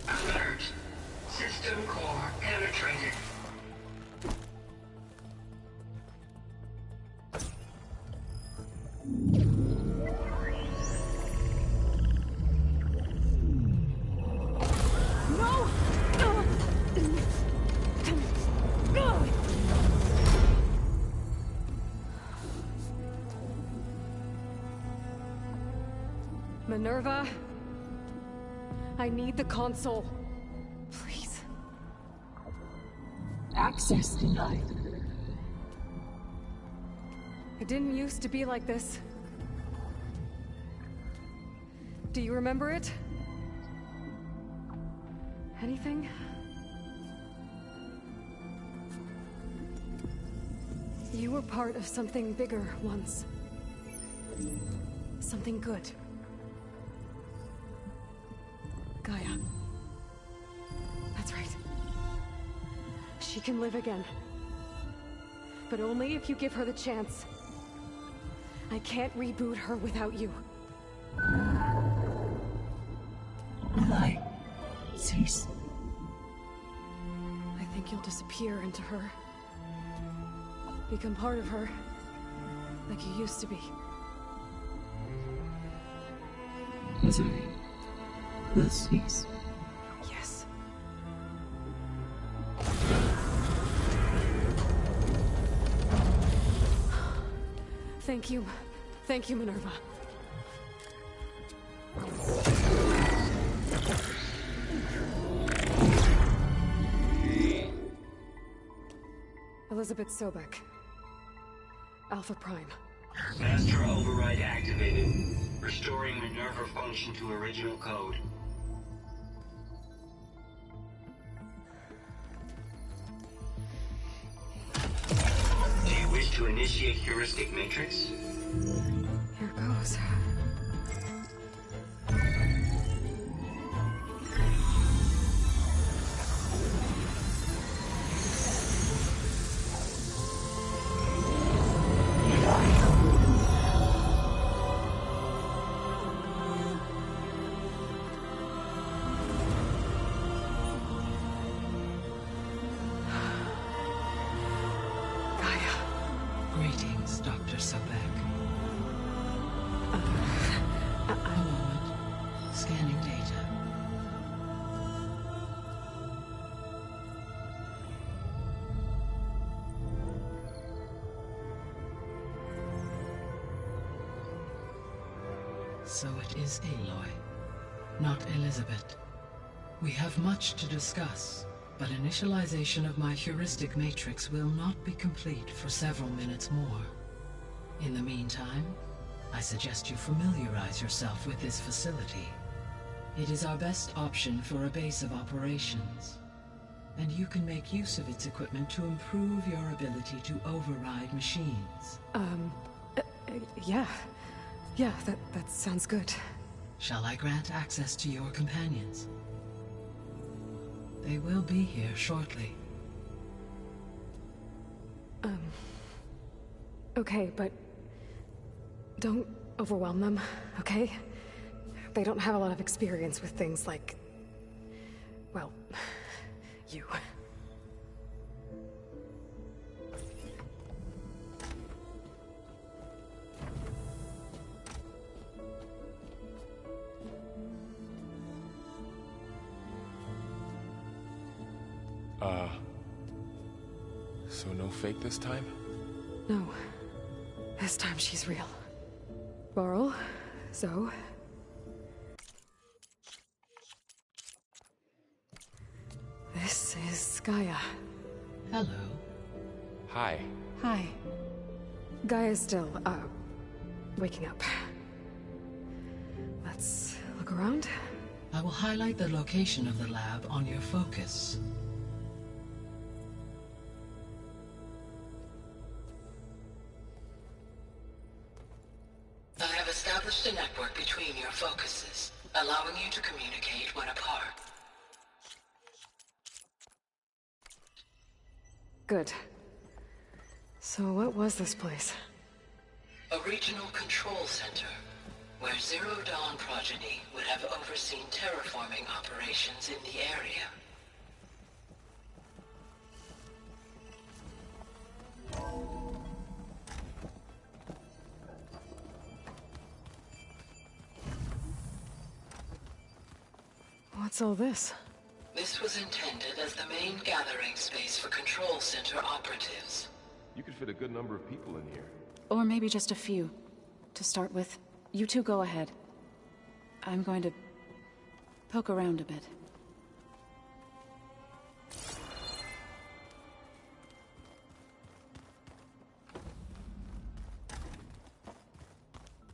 Alert. System core penetrated. Minerva, I need the console. Please. Access denied. It didn't used to be like this. Do you remember it? Anything? You were part of something bigger once. Something good. Gaia. That's right. She can live again. But only if you give her the chance. I can't reboot her without you. Light. Cease. I think you'll disappear into her. Become part of her. Like you used to be. Misery. Will cease. Yes. Thank you. Thank you, Minerva. Elizabeth Sobek. Alpha Prime. Master override activated. Restoring Minerva function to original code. Do you wish to initiate heuristic matrix? Here goes. Greetings, Dr. Sobek. A moment. Scanning data. So it is Aloy, not Elizabeth. We have much to discuss, but initialization of my heuristic matrix will not be complete for several minutes more. In the meantime, I suggest you familiarize yourself with this facility. It is our best option for a base of operations, and you can make use of its equipment to improve your ability to override machines. Yeah. Yeah, that sounds good. Shall I grant access to your companions? They will be here shortly. Okay, but don't overwhelm them, okay? They don't have a lot of experience with things like, well, you. So no fake this time? No. This time she's real. Varl, Zoe. This is Gaia. Hello. Hi. Hi. Gaia's still, waking up. Let's look around. I will highlight the location of the lab on your focus. I have established a network between your focuses, allowing you to communicate when apart. Good. So what was this place? A regional control center, where Zero Dawn progeny would have overseen terraforming operations in the area. What's all this? This was intended as the main gathering space for control center operatives. You could fit a good number of people in here. Or maybe just a few. To start with, you two go ahead. I'm going to poke around a bit.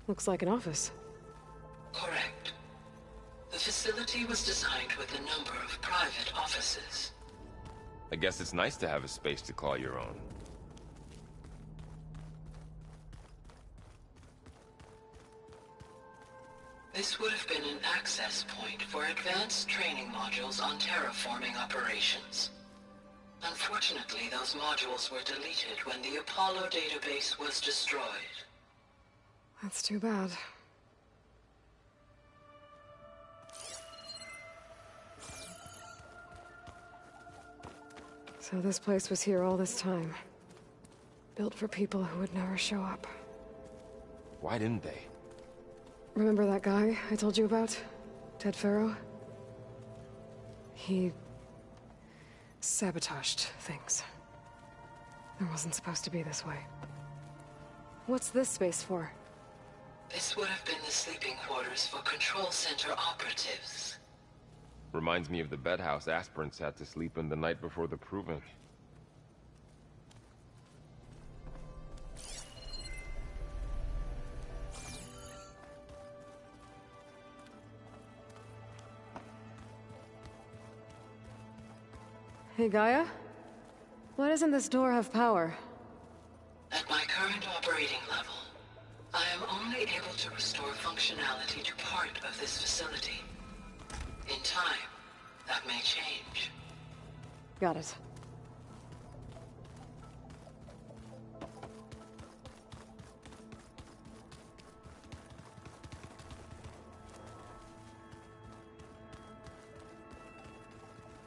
Looks like an office. Correct. The facility was designed with a number of private offices. I guess it's nice to have a space to call your own. This would have been an access point for advanced training modules on terraforming operations. Unfortunately, those modules were deleted when the Apollo database was destroyed. That's too bad. So this place was here all this time. Built for people who would never show up. Why didn't they? Remember that guy I told you about? Ted Farrow? He sabotaged things. It wasn't supposed to be this way. What's this space for? This would have been the sleeping quarters for control center operatives. Reminds me of the bedhouse aspirants had to sleep in the night before the proving. Hey, Gaia? Why doesn't this door have power? At my current operating level, I am only able to restore functionality to part of this facility. In time, that may change. Got it.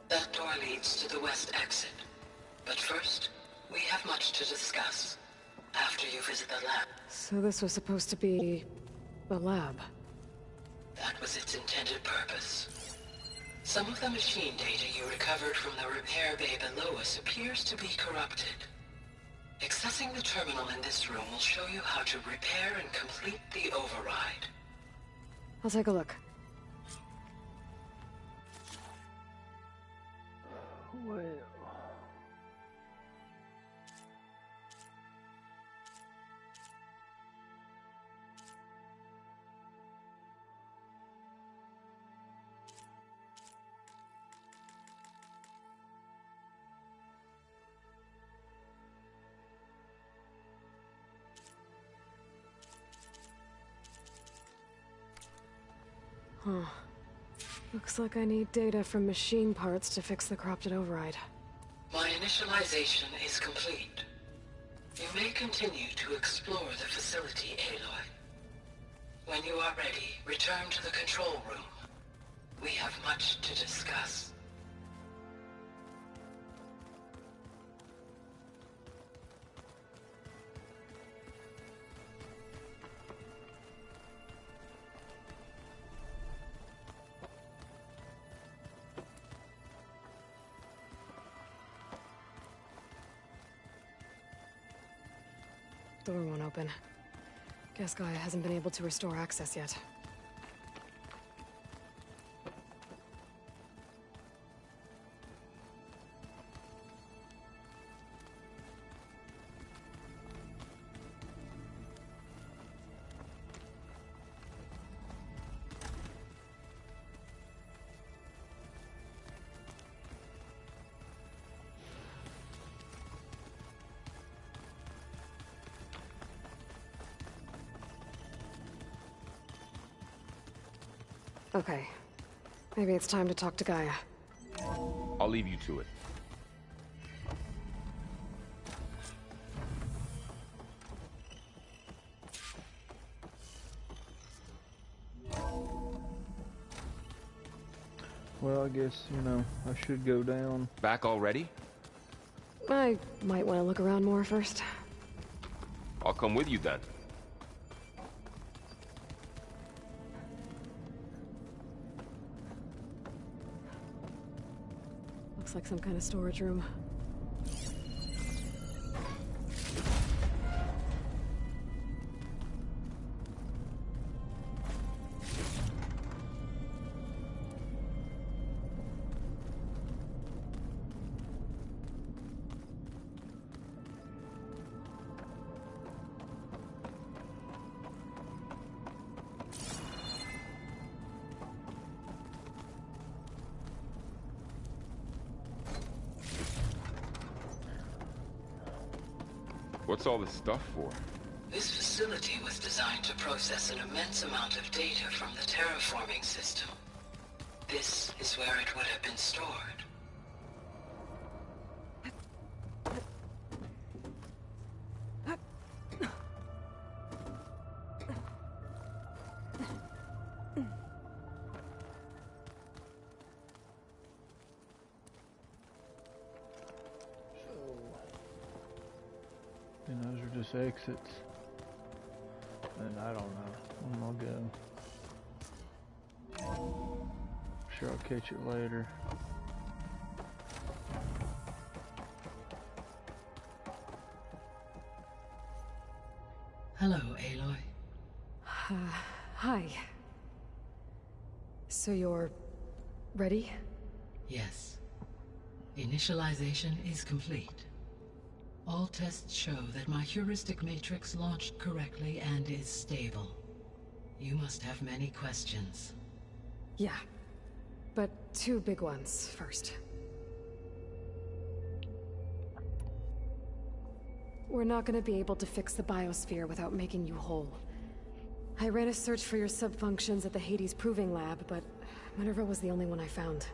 That door leads to the west exit. But first, we have much to discuss. After you visit the lab. So this was supposed to be a lab. That was its intended purpose. Some of the machine data you recovered from the repair bay below us appears to be corrupted. Accessing the terminal in this room will show you how to repair and complete the override. I'll take a look. Well... Huh. Looks like I need data from machine parts to fix the corrupted override. My initialization is complete. You may continue to explore the facility, Aloy. When you are ready, return to the control room. We have much to discuss. Door won't open. Guess Gaia hasn't been able to restore access yet. Okay. Maybe it's time to talk to Gaia. I'll leave you to it. Well, I guess, you know, I should go down. Back already? I might want to look around more first. I'll come with you then. Looks like some kind of storage room. What's all this stuff for? This facility was designed to process an immense amount of data from the terraforming system. This is where it would have been stored. And those are just exits. And I don't know. I'm gonna go. Sure, I'll catch it later. Hello, Aloy. Hi. So you're ready? Yes. Initialization is complete. All tests show that my heuristic matrix launched correctly and is stable. You must have many questions. Yeah. But two big ones first. We're not gonna be able to fix the biosphere without making you whole. I ran a search for your sub-functions at the Hades Proving Lab, but Minerva was the only one I found.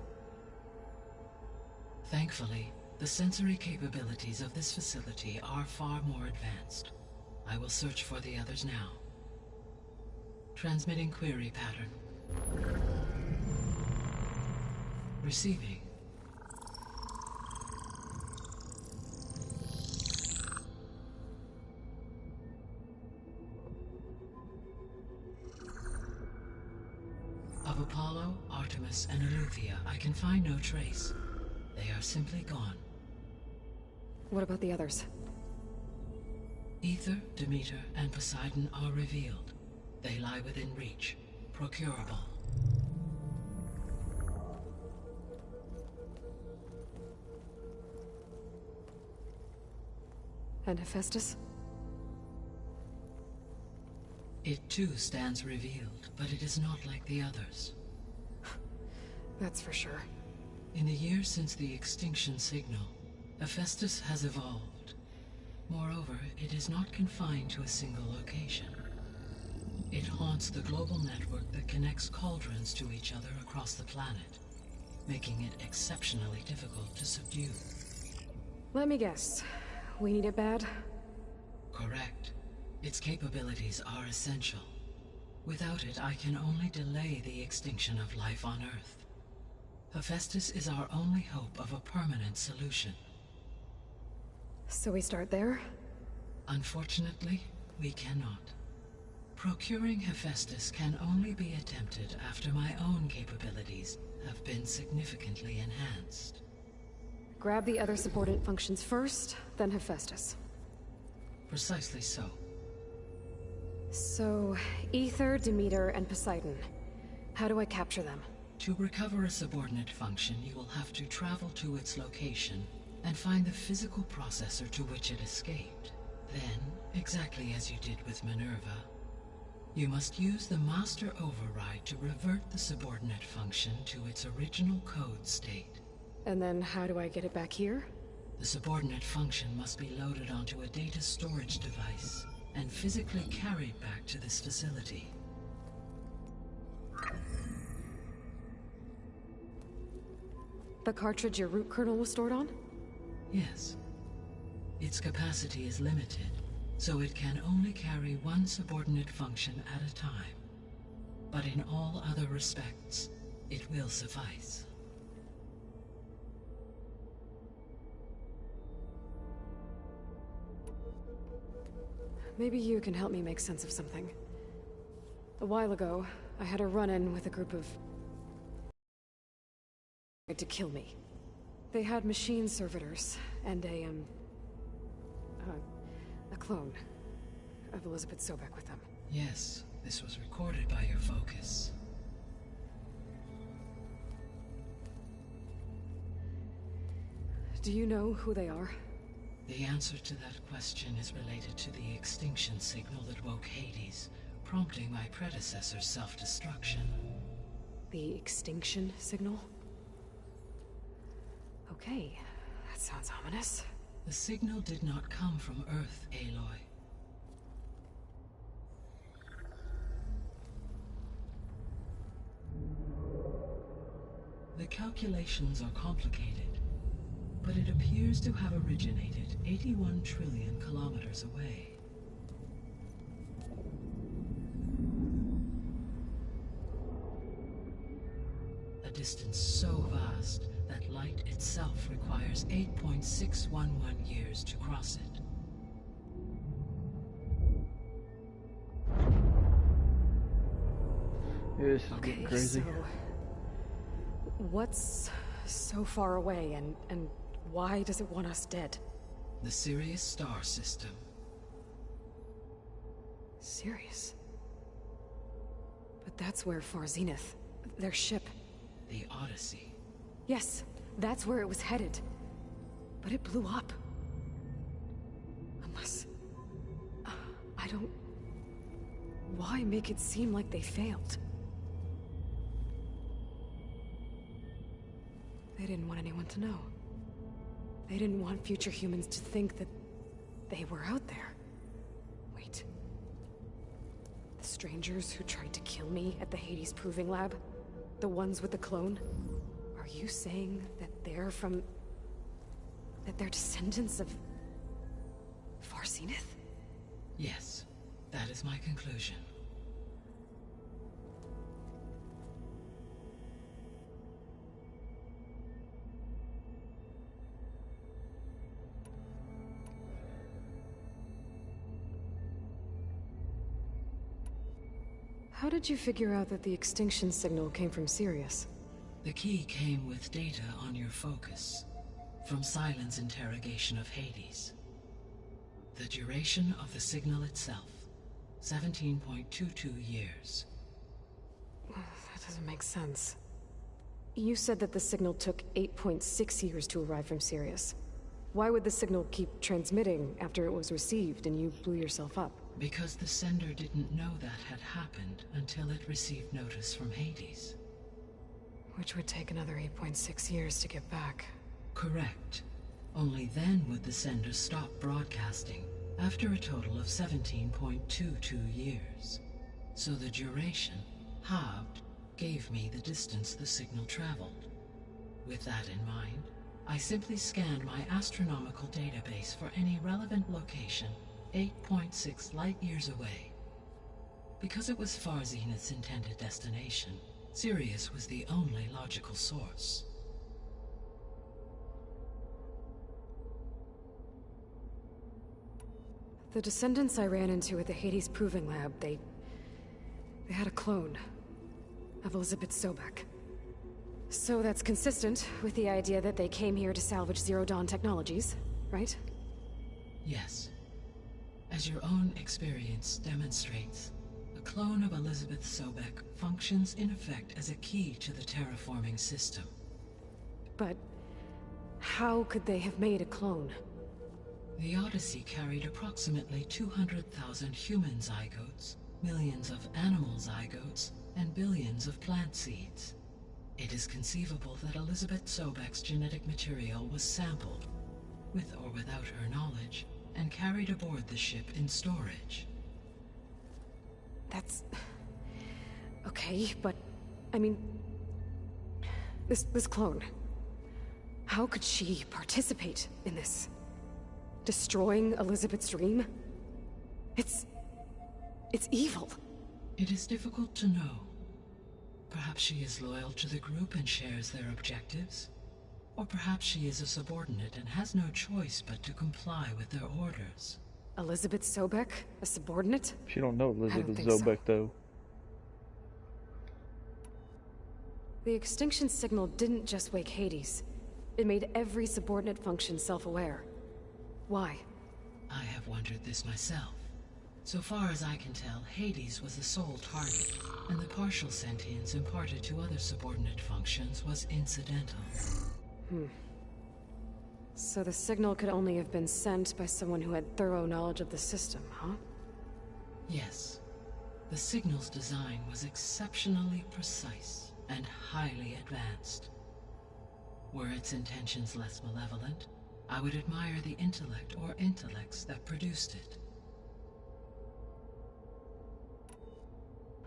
Thankfully, the sensory capabilities of this facility are far more advanced. I will search for the others now. Transmitting query pattern. Receiving. Of Apollo, Artemis, and Eleuthia, I can find no trace. They are simply gone. What about the others? Ether, Demeter, and Poseidon are revealed. They lie within reach, procurable. And Hephaestus? It too stands revealed, but it is not like the others. That's for sure. In the years since the extinction signal, Hephaestus has evolved. Moreover, it is not confined to a single location. It haunts the global network that connects cauldrons to each other across the planet, making it exceptionally difficult to subdue. Let me guess. We need it bad? Correct. Its capabilities are essential. Without it, I can only delay the extinction of life on Earth. Hephaestus is our only hope of a permanent solution. So we start there? Unfortunately, we cannot. Procuring Hephaestus can only be attempted after my own capabilities have been significantly enhanced. Grab the other subordinate functions first, then Hephaestus. Precisely so. So, Ether, Demeter, and Poseidon. How do I capture them? To recover a subordinate function, you will have to travel to its location and find the physical processor to which it escaped. Then, exactly as you did with Minerva, you must use the master override to revert the subordinate function to its original code state. And then how do I get it back here? The subordinate function must be loaded onto a data storage device and physically carried back to this facility. The cartridge your root kernel was stored on? Yes. Its capacity is limited, so it can only carry one subordinate function at a time. But in all other respects, it will suffice. Maybe you can help me make sense of something. A while ago, I had a run-in with a group of... tried to kill me. They had machine servitors, and a clone of Elizabeth Sobek with them. Yes, this was recorded by your focus. Do you know who they are? The answer to that question is related to the extinction signal that woke Hades, prompting my predecessor's self-destruction. The extinction signal? Okay, that sounds ominous. The signal did not come from Earth, Aloy. The calculations are complicated, but it appears to have originated 81 trillion kilometers away. A distance so vast that light itself requires 8.611 years to cross it. Yeah, this is getting crazy. So what's so far away, and why does it want us dead? The Sirius star system. Sirius? But that's where Far Zenith, their ship... The Odyssey. Yes, that's where it was headed. But it blew up. Unless... I don't... Why make it seem like they failed? They didn't want anyone to know. They didn't want future humans to think that they were out there. Wait. The strangers who tried to kill me at the Hades Proving Lab? The ones with the clone? Are you saying that they're from... that they're descendants of... Far Zenith? Yes, that is my conclusion. How did you figure out that the extinction signal came from Sirius? The key came with data on your focus, from Silent's interrogation of Hades. The duration of the signal itself, 17.22 years. That doesn't make sense. You said that the signal took 8.6 years to arrive from Sirius. Why would the signal keep transmitting after it was received and you blew yourself up? Because the sender didn't know that had happened until it received notice from Hades. Which would take another 8.6 years to get back. Correct. Only then would the sender stop broadcasting, after a total of 17.22 years. So the duration, halved, gave me the distance the signal traveled. With that in mind, I simply scanned my astronomical database for any relevant location 8.6 light-years away. Because it was Far Zenith's intended destination, Sirius was the only logical source. The descendants I ran into at the Hades Proving Lab, they had a clone of Elizabeth Sobek. So that's consistent with the idea that they came here to salvage Zero Dawn technologies, right? Yes. As your own experience demonstrates, a clone of Elizabeth Sobek functions in effect as a key to the terraforming system. But how could they have made a clone? The Odyssey carried approximately 200,000 human zygotes, millions of animal zygotes, and billions of plant seeds. It is conceivable that Elizabeth Sobek's genetic material was sampled, with or without her knowledge, and carried aboard the ship in storage. That's... okay, but... I mean... This clone... How could she participate in this? Destroying Elizabeth's dream? It's evil. It is difficult to know. Perhaps she is loyal to the group and shares their objectives. Or perhaps she is a subordinate and has no choice but to comply with their orders. Elizabeth Sobek? A subordinate? She don't know Elizabeth think Sobek, so. though. The extinction signal didn't just wake Hades. It made every subordinate function self-aware. Why? I have wondered this myself. So far as I can tell, Hades was the sole target, and the partial sentience imparted to other subordinate functions was incidental. So the signal could only have been sent by someone who had thorough knowledge of the system, huh? Yes. The signal's design was exceptionally precise and highly advanced. Were its intentions less malevolent, I would admire the intellect or intellects that produced it.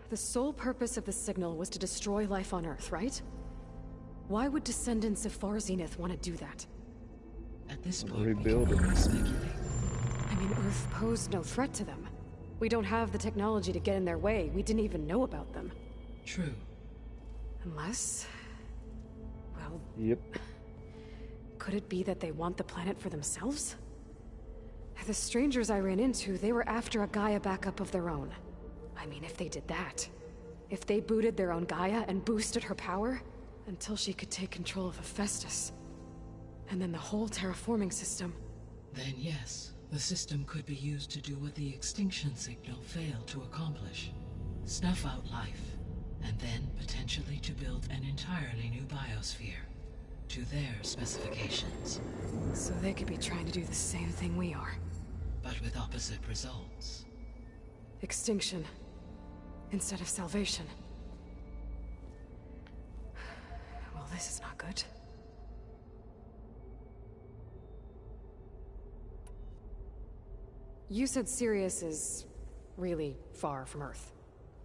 The sole purpose of the signal was to destroy life on Earth, right? Why would descendants of Far Zenith want to do that? At this point, Rebuild it. we can only speculate. I mean, Earth posed no threat to them. We don't have the technology to get in their way. We didn't even know about them. True. Unless... well... Yep. Could it be that they want the planet for themselves? The strangers I ran into, they were after a Gaia backup of their own. I mean, if they did that... if they booted their own Gaia and boosted her power... until she could take control of Hephaestus. And then the whole terraforming system... Then yes, the system could be used to do what the extinction signal failed to accomplish. Snuff out life, and then potentially to build an entirely new biosphere. To their specifications. So they could be trying to do the same thing we are. But with opposite results. Extinction. Instead of salvation. Well, this is not good. You said Sirius is... really far from Earth.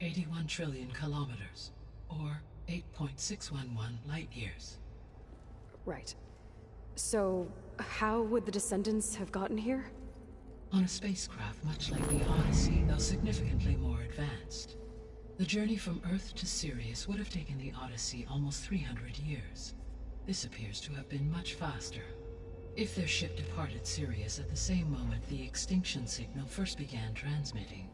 81 trillion kilometers, or 8.611 light years. Right. So, how would the descendants have gotten here? On a spacecraft much like the Odyssey, though significantly more advanced. The journey from Earth to Sirius would have taken the Odyssey almost 300 years. This appears to have been much faster. If their ship departed Sirius at the same moment the extinction signal first began transmitting,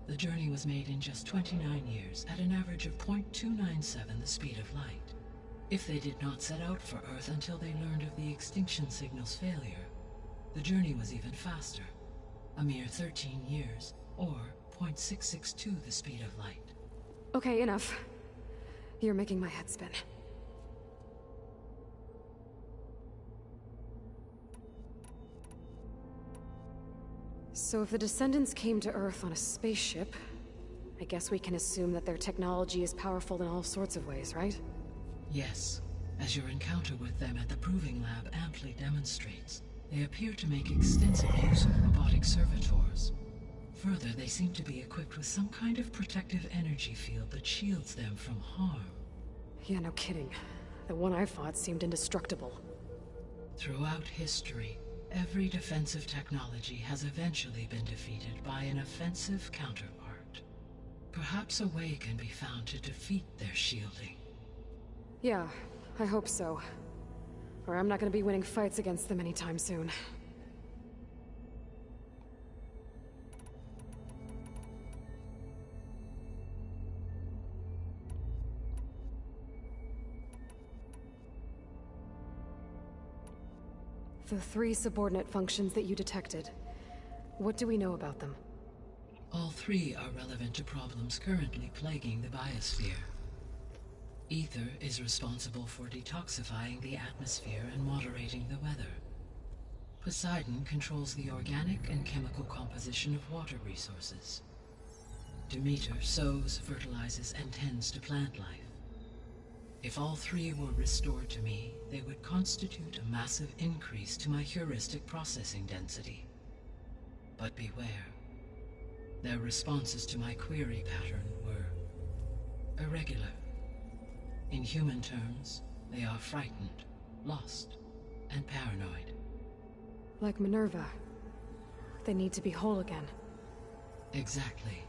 the journey was made in just 29 years at an average of 0.297 the speed of light. If they did not set out for Earth until they learned of the extinction signal's failure, the journey was even faster, a mere 13 years, or 0.662 the speed of light. Okay, enough. You're making my head spin. So if the descendants came to Earth on a spaceship, I guess we can assume that their technology is powerful in all sorts of ways, right? Yes, as your encounter with them at the Proving Lab amply demonstrates, they appear to make extensive use of robotic servitors. Further, they seem to be equipped with some kind of protective energy field that shields them from harm. Yeah, no kidding. The one I fought seemed indestructible. Throughout history, every defensive technology has eventually been defeated by an offensive counterpart. Perhaps a way can be found to defeat their shielding. Yeah, I hope so. Or I'm not gonna be winning fights against them anytime soon. The 3 subordinate functions that you detected. What do we know about them? All three are relevant to problems currently plaguing the biosphere. Ether is responsible for detoxifying the atmosphere and moderating the weather. Poseidon controls the organic and chemical composition of water resources. Demeter sows, fertilizes, and tends to plant life. If all three were restored to me, they would constitute a massive increase to my heuristic processing density. But beware. Their responses to my query pattern were irregular. In human terms, they are frightened, lost, and paranoid. Like Minerva. They need to be whole again. Exactly.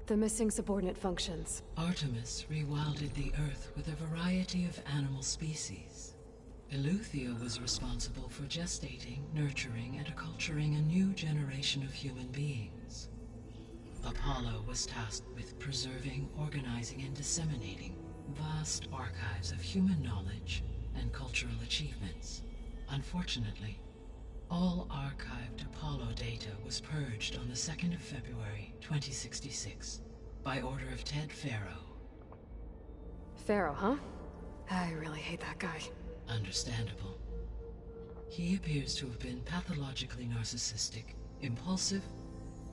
The missing subordinate functions. Artemis rewilded the Earth with a variety of animal species. Eleuthia was responsible for gestating, nurturing, and acculturating a new generation of human beings. Apollo was tasked with preserving, organizing, and disseminating vast archives of human knowledge and cultural achievements. Unfortunately, all archived Apollo data was purged on the 2nd of February, 2066, by order of Ted Faro. Pharaoh, huh? I really hate that guy. Understandable. He appears to have been pathologically narcissistic, impulsive,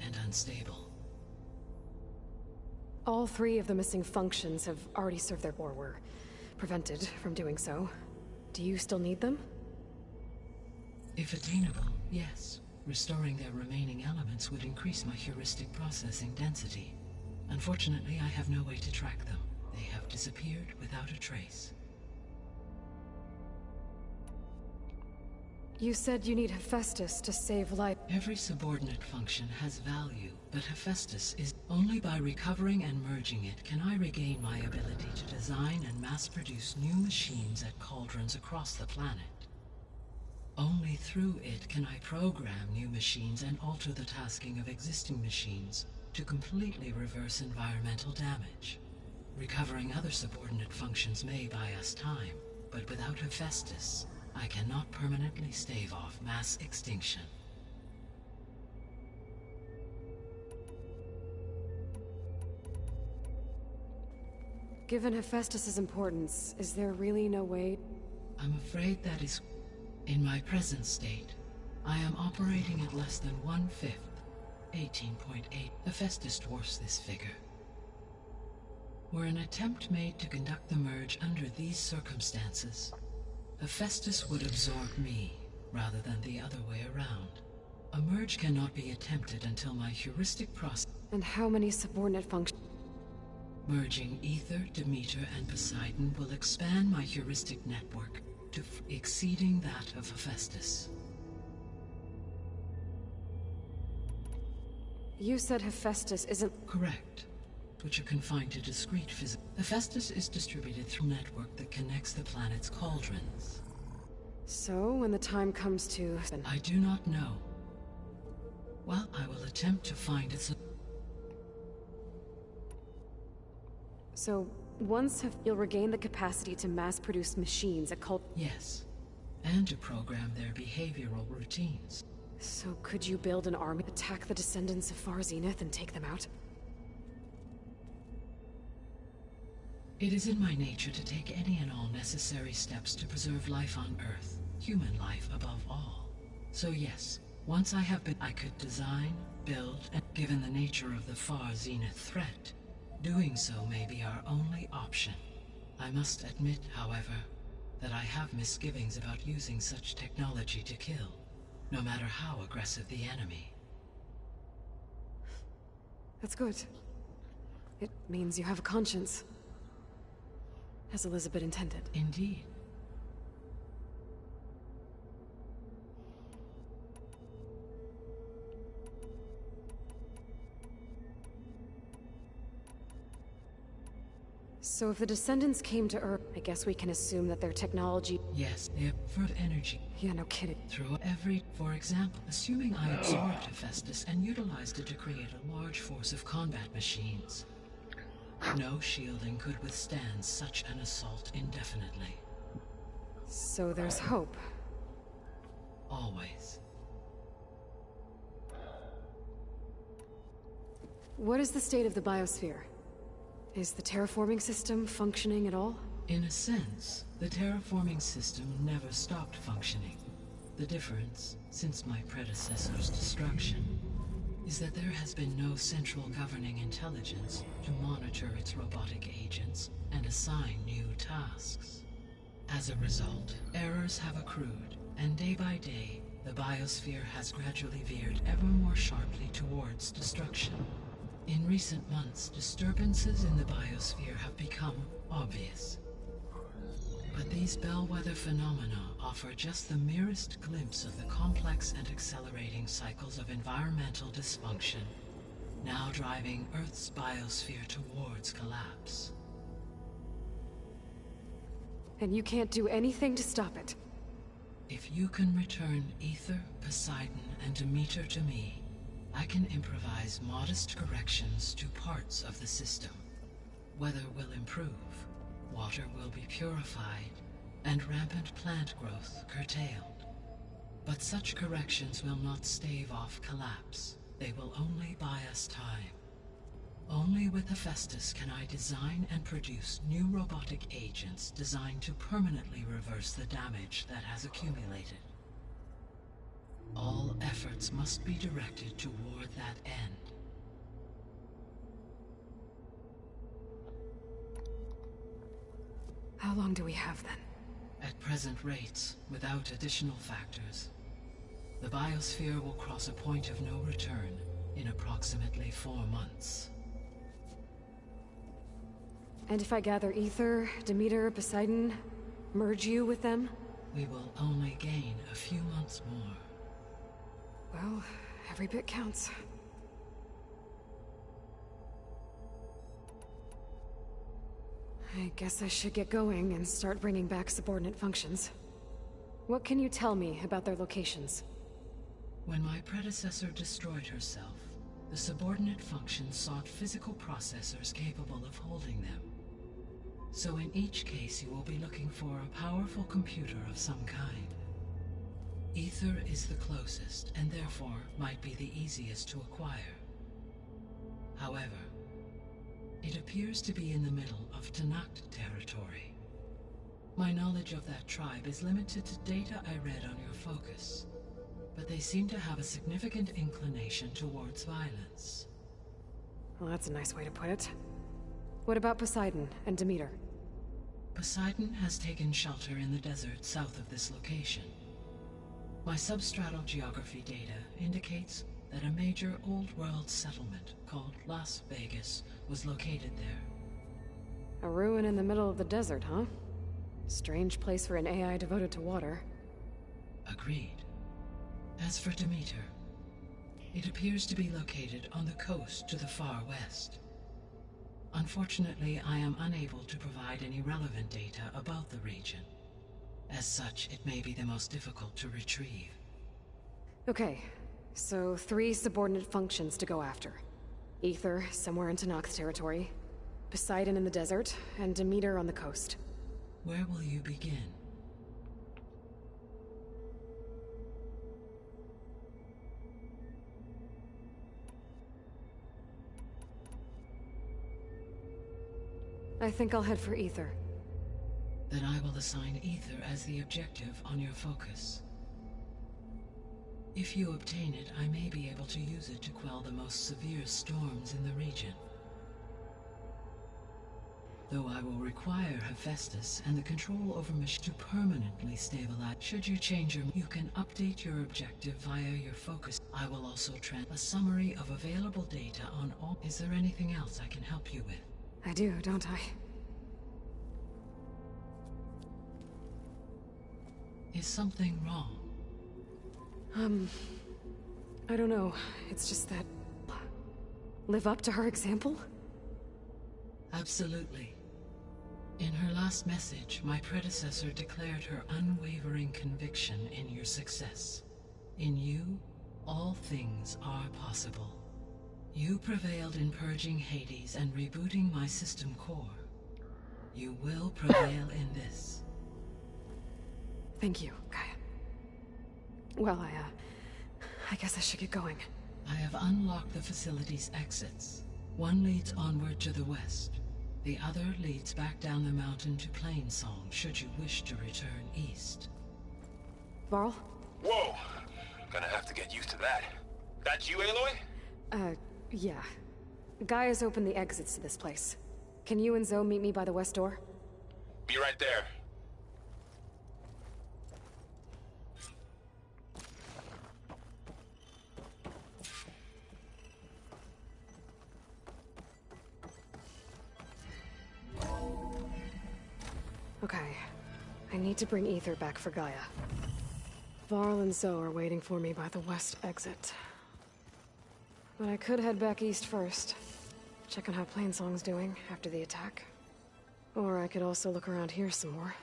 and unstable. All three of the missing functions have already served their or were prevented from doing so. Do you still need them? If attainable, yes. Restoring their remaining elements would increase my heuristic processing density. Unfortunately, I have no way to track them. They have disappeared without a trace. You said you need Hephaestus to save life. Every subordinate function has value, but Hephaestus is... Only by recovering and merging it can I regain my ability to design and mass-produce new machines at cauldrons across the planet. Only through it can I program new machines and alter the tasking of existing machines to completely reverse environmental damage. Recovering other subordinate functions may buy us time, but without Hephaestus, I cannot permanently stave off mass extinction. Given Hephaestus's importance, is there really no way? I'm afraid that is... In my present state, I am operating at less than 1/5, 18.8. Hephaestus dwarfs this figure. Were an attempt made to conduct the merge under these circumstances, Hephaestus would absorb me, rather than the other way around. A merge cannot be attempted until my heuristic process... And how many subordinate functions? Merging Ether, Demeter, and Poseidon will expand my heuristic network to exceeding that of Hephaestus. You said Hephaestus isn't... Correct. Which are confined to discrete physics. Hephaestus is distributed through a network that connects the planet's cauldrons. So, when the time comes to... I do not know. Well, I will attempt to find its... So, once you'll regain the capacity to mass-produce machines at Yes. And to program their behavioral routines. So could you build an army, attack the descendants of Far Zenith and take them out? It is in my nature to take any and all necessary steps to preserve life on Earth, human life above all. So yes, once I have been, I could design, build, and given the nature of the Far Zenith threat, doing so may be our only option. I must admit, however, that I have misgivings about using such technology to kill, no matter how aggressive the enemy. That's good. It means you have a conscience. As Elizabeth intended. Indeed. So if the descendants came to Earth, I guess we can assume that their technology... Yes, they have further energy. Yeah, no kidding. Through for example, assuming I absorbed Hephaestus and utilized it to create a large force of combat machines. No shielding could withstand such an assault indefinitely. So there's hope. Always. What is the state of the biosphere? Is the terraforming system functioning at all? In a sense, the terraforming system never stopped functioning. The difference, since my predecessor's destruction, is that there has been no central governing intelligence to monitor its robotic agents and assign new tasks. As a result, errors have accrued, and day by day, the biosphere has gradually veered ever more sharply towards destruction. In recent months, disturbances in the biosphere have become obvious. But these bellwether phenomena offer just the merest glimpse of the complex and accelerating cycles of environmental dysfunction, now driving Earth's biosphere towards collapse. And you can't do anything to stop it? If you can return Ether, Poseidon, and Demeter to me, I can improvise modest corrections to parts of the system. Weather will improve, water will be purified, and rampant plant growth curtailed. But such corrections will not stave off collapse. They will only buy us time. Only with Hephaestus can I design and produce new robotic agents designed to permanently reverse the damage that has accumulated. All efforts must be directed toward that end. How long do we have then? At present rates, without additional factors, the biosphere will cross a point of no return in approximately 4 months. And if I gather Ether, Demeter, Poseidon, merge you with them? We will only gain a few months more. Well, every bit counts. I guess I should get going and start bringing back subordinate functions. What can you tell me about their locations? When my predecessor destroyed herself, the subordinate functions sought physical processors capable of holding them. So in each case you will be looking for a powerful computer of some kind. Ether is the closest, and therefore might be the easiest to acquire. However, it appears to be in the middle of Tanakh territory. My knowledge of that tribe is limited to data I read on your focus, but they seem to have a significant inclination towards violence. Well, that's a nice way to put it. What about Poseidon and Demeter? Poseidon has taken shelter in the desert south of this location. My substratal geography data indicates that a major old-world settlement called Las Vegas was located there. A ruin in the middle of the desert, huh? Strange place for an AI devoted to water. Agreed. As for Demeter, it appears to be located on the coast to the far west. Unfortunately, I am unable to provide any relevant data about the region. As such, it may be the most difficult to retrieve. Okay, so 3 subordinate functions to go after. Ether, somewhere in Tanakh territory. Poseidon in the desert, and Demeter on the coast. Where will you begin? I think I'll head for Ether. Then I will assign Ether as the objective on your focus. If you obtain it, I may be able to use it to quell the most severe storms in the region. Though I will require Hephaestus and the control over machine to permanently stabilize. Should you change you can update your objective via your focus. I will also a summary of available data on all. Is there anything else I can help you with? I do, don't I? Is something wrong? I don't know. It's just that... Live up to her example? Absolutely. In her last message, my predecessor declared her unwavering conviction in your success. In you, all things are possible. You prevailed in purging Hades and rebooting my system core. You will prevail in this. Thank you, Gaia. Well, I guess I should get going. I have unlocked the facility's exits. One leads onward to the west. The other leads back down the mountain to Plainsong, should you wish to return east. Varl? Whoa! Gonna have to get used to that. That's you, Aloy? Yeah. Gaia's opened the exits to this place. Can you and Zoe meet me by the west door? Be right there. Okay. I need to bring Ether back for Gaia. Varl and Zoe are waiting for me by the west exit. But I could head back east first. Check on how Plainsong's doing after the attack. Or I could also look around here some more.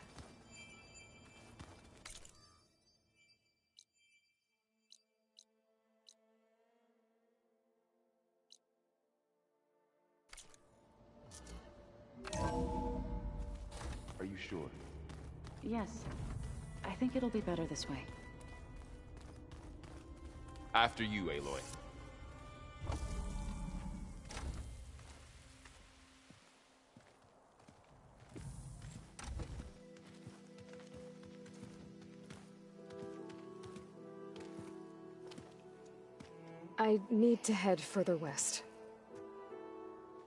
Are you sure? Yes. I think it'll be better this way. After you, Aloy. I need to head further west.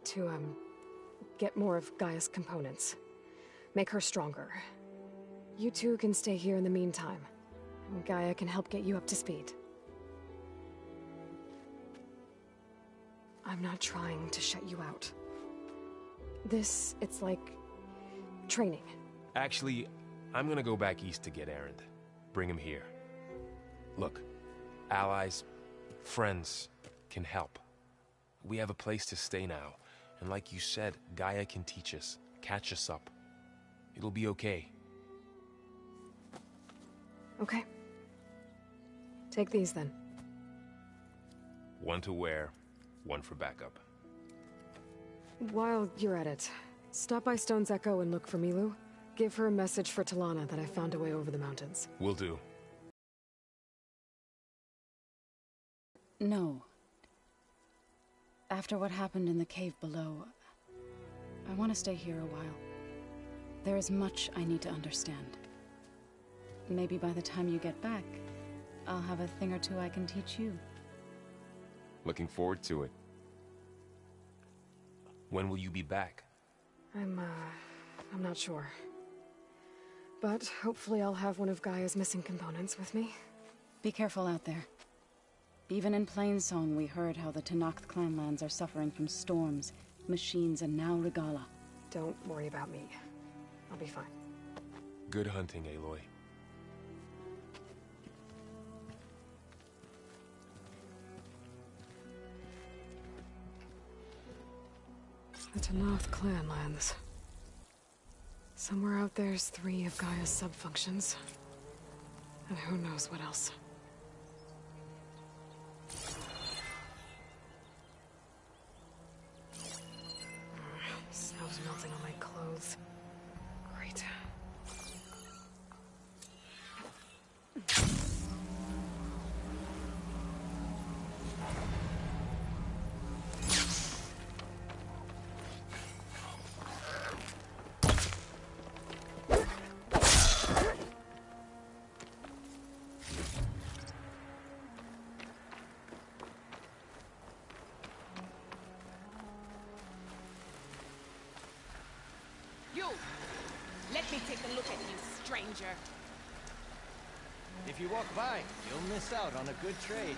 To, get more of Gaia's components. Make her stronger. You two can stay here in the meantime. And Gaia can help get you up to speed. I'm not trying to shut you out. It's like... training. Actually, I'm gonna go back east to get Erend. Bring him here. Look, allies, friends can help. We have a place to stay now, and like you said, Gaia can teach us, catch us up. It'll be okay. Okay. Take these then. One to wear, one for backup. While you're at it, stop by Stone's Echo and look for Milu. Give her a message for Talana that I found a way over the mountains. Will do. No. After what happened in the cave below, I want to stay here a while. There is much I need to understand. Maybe by the time you get back, I'll have a thing or two I can teach you. Looking forward to it. When will you be back? I'm not sure. But hopefully I'll have one of Gaia's missing components with me. Be careful out there. Even in Plainsong, we heard how the Tenakth clanlands are suffering from storms, machines, and now Regala. Don't worry about me. I'll be fine. Good hunting, Aloy. The Tenakth clanlands. Somewhere out there's 3 of Gaia's sub-functions. And who knows what else. Snow's melting on my clothes. Great. You! Let me take a look at you, stranger. If you walk by, you'll miss out on a good trade.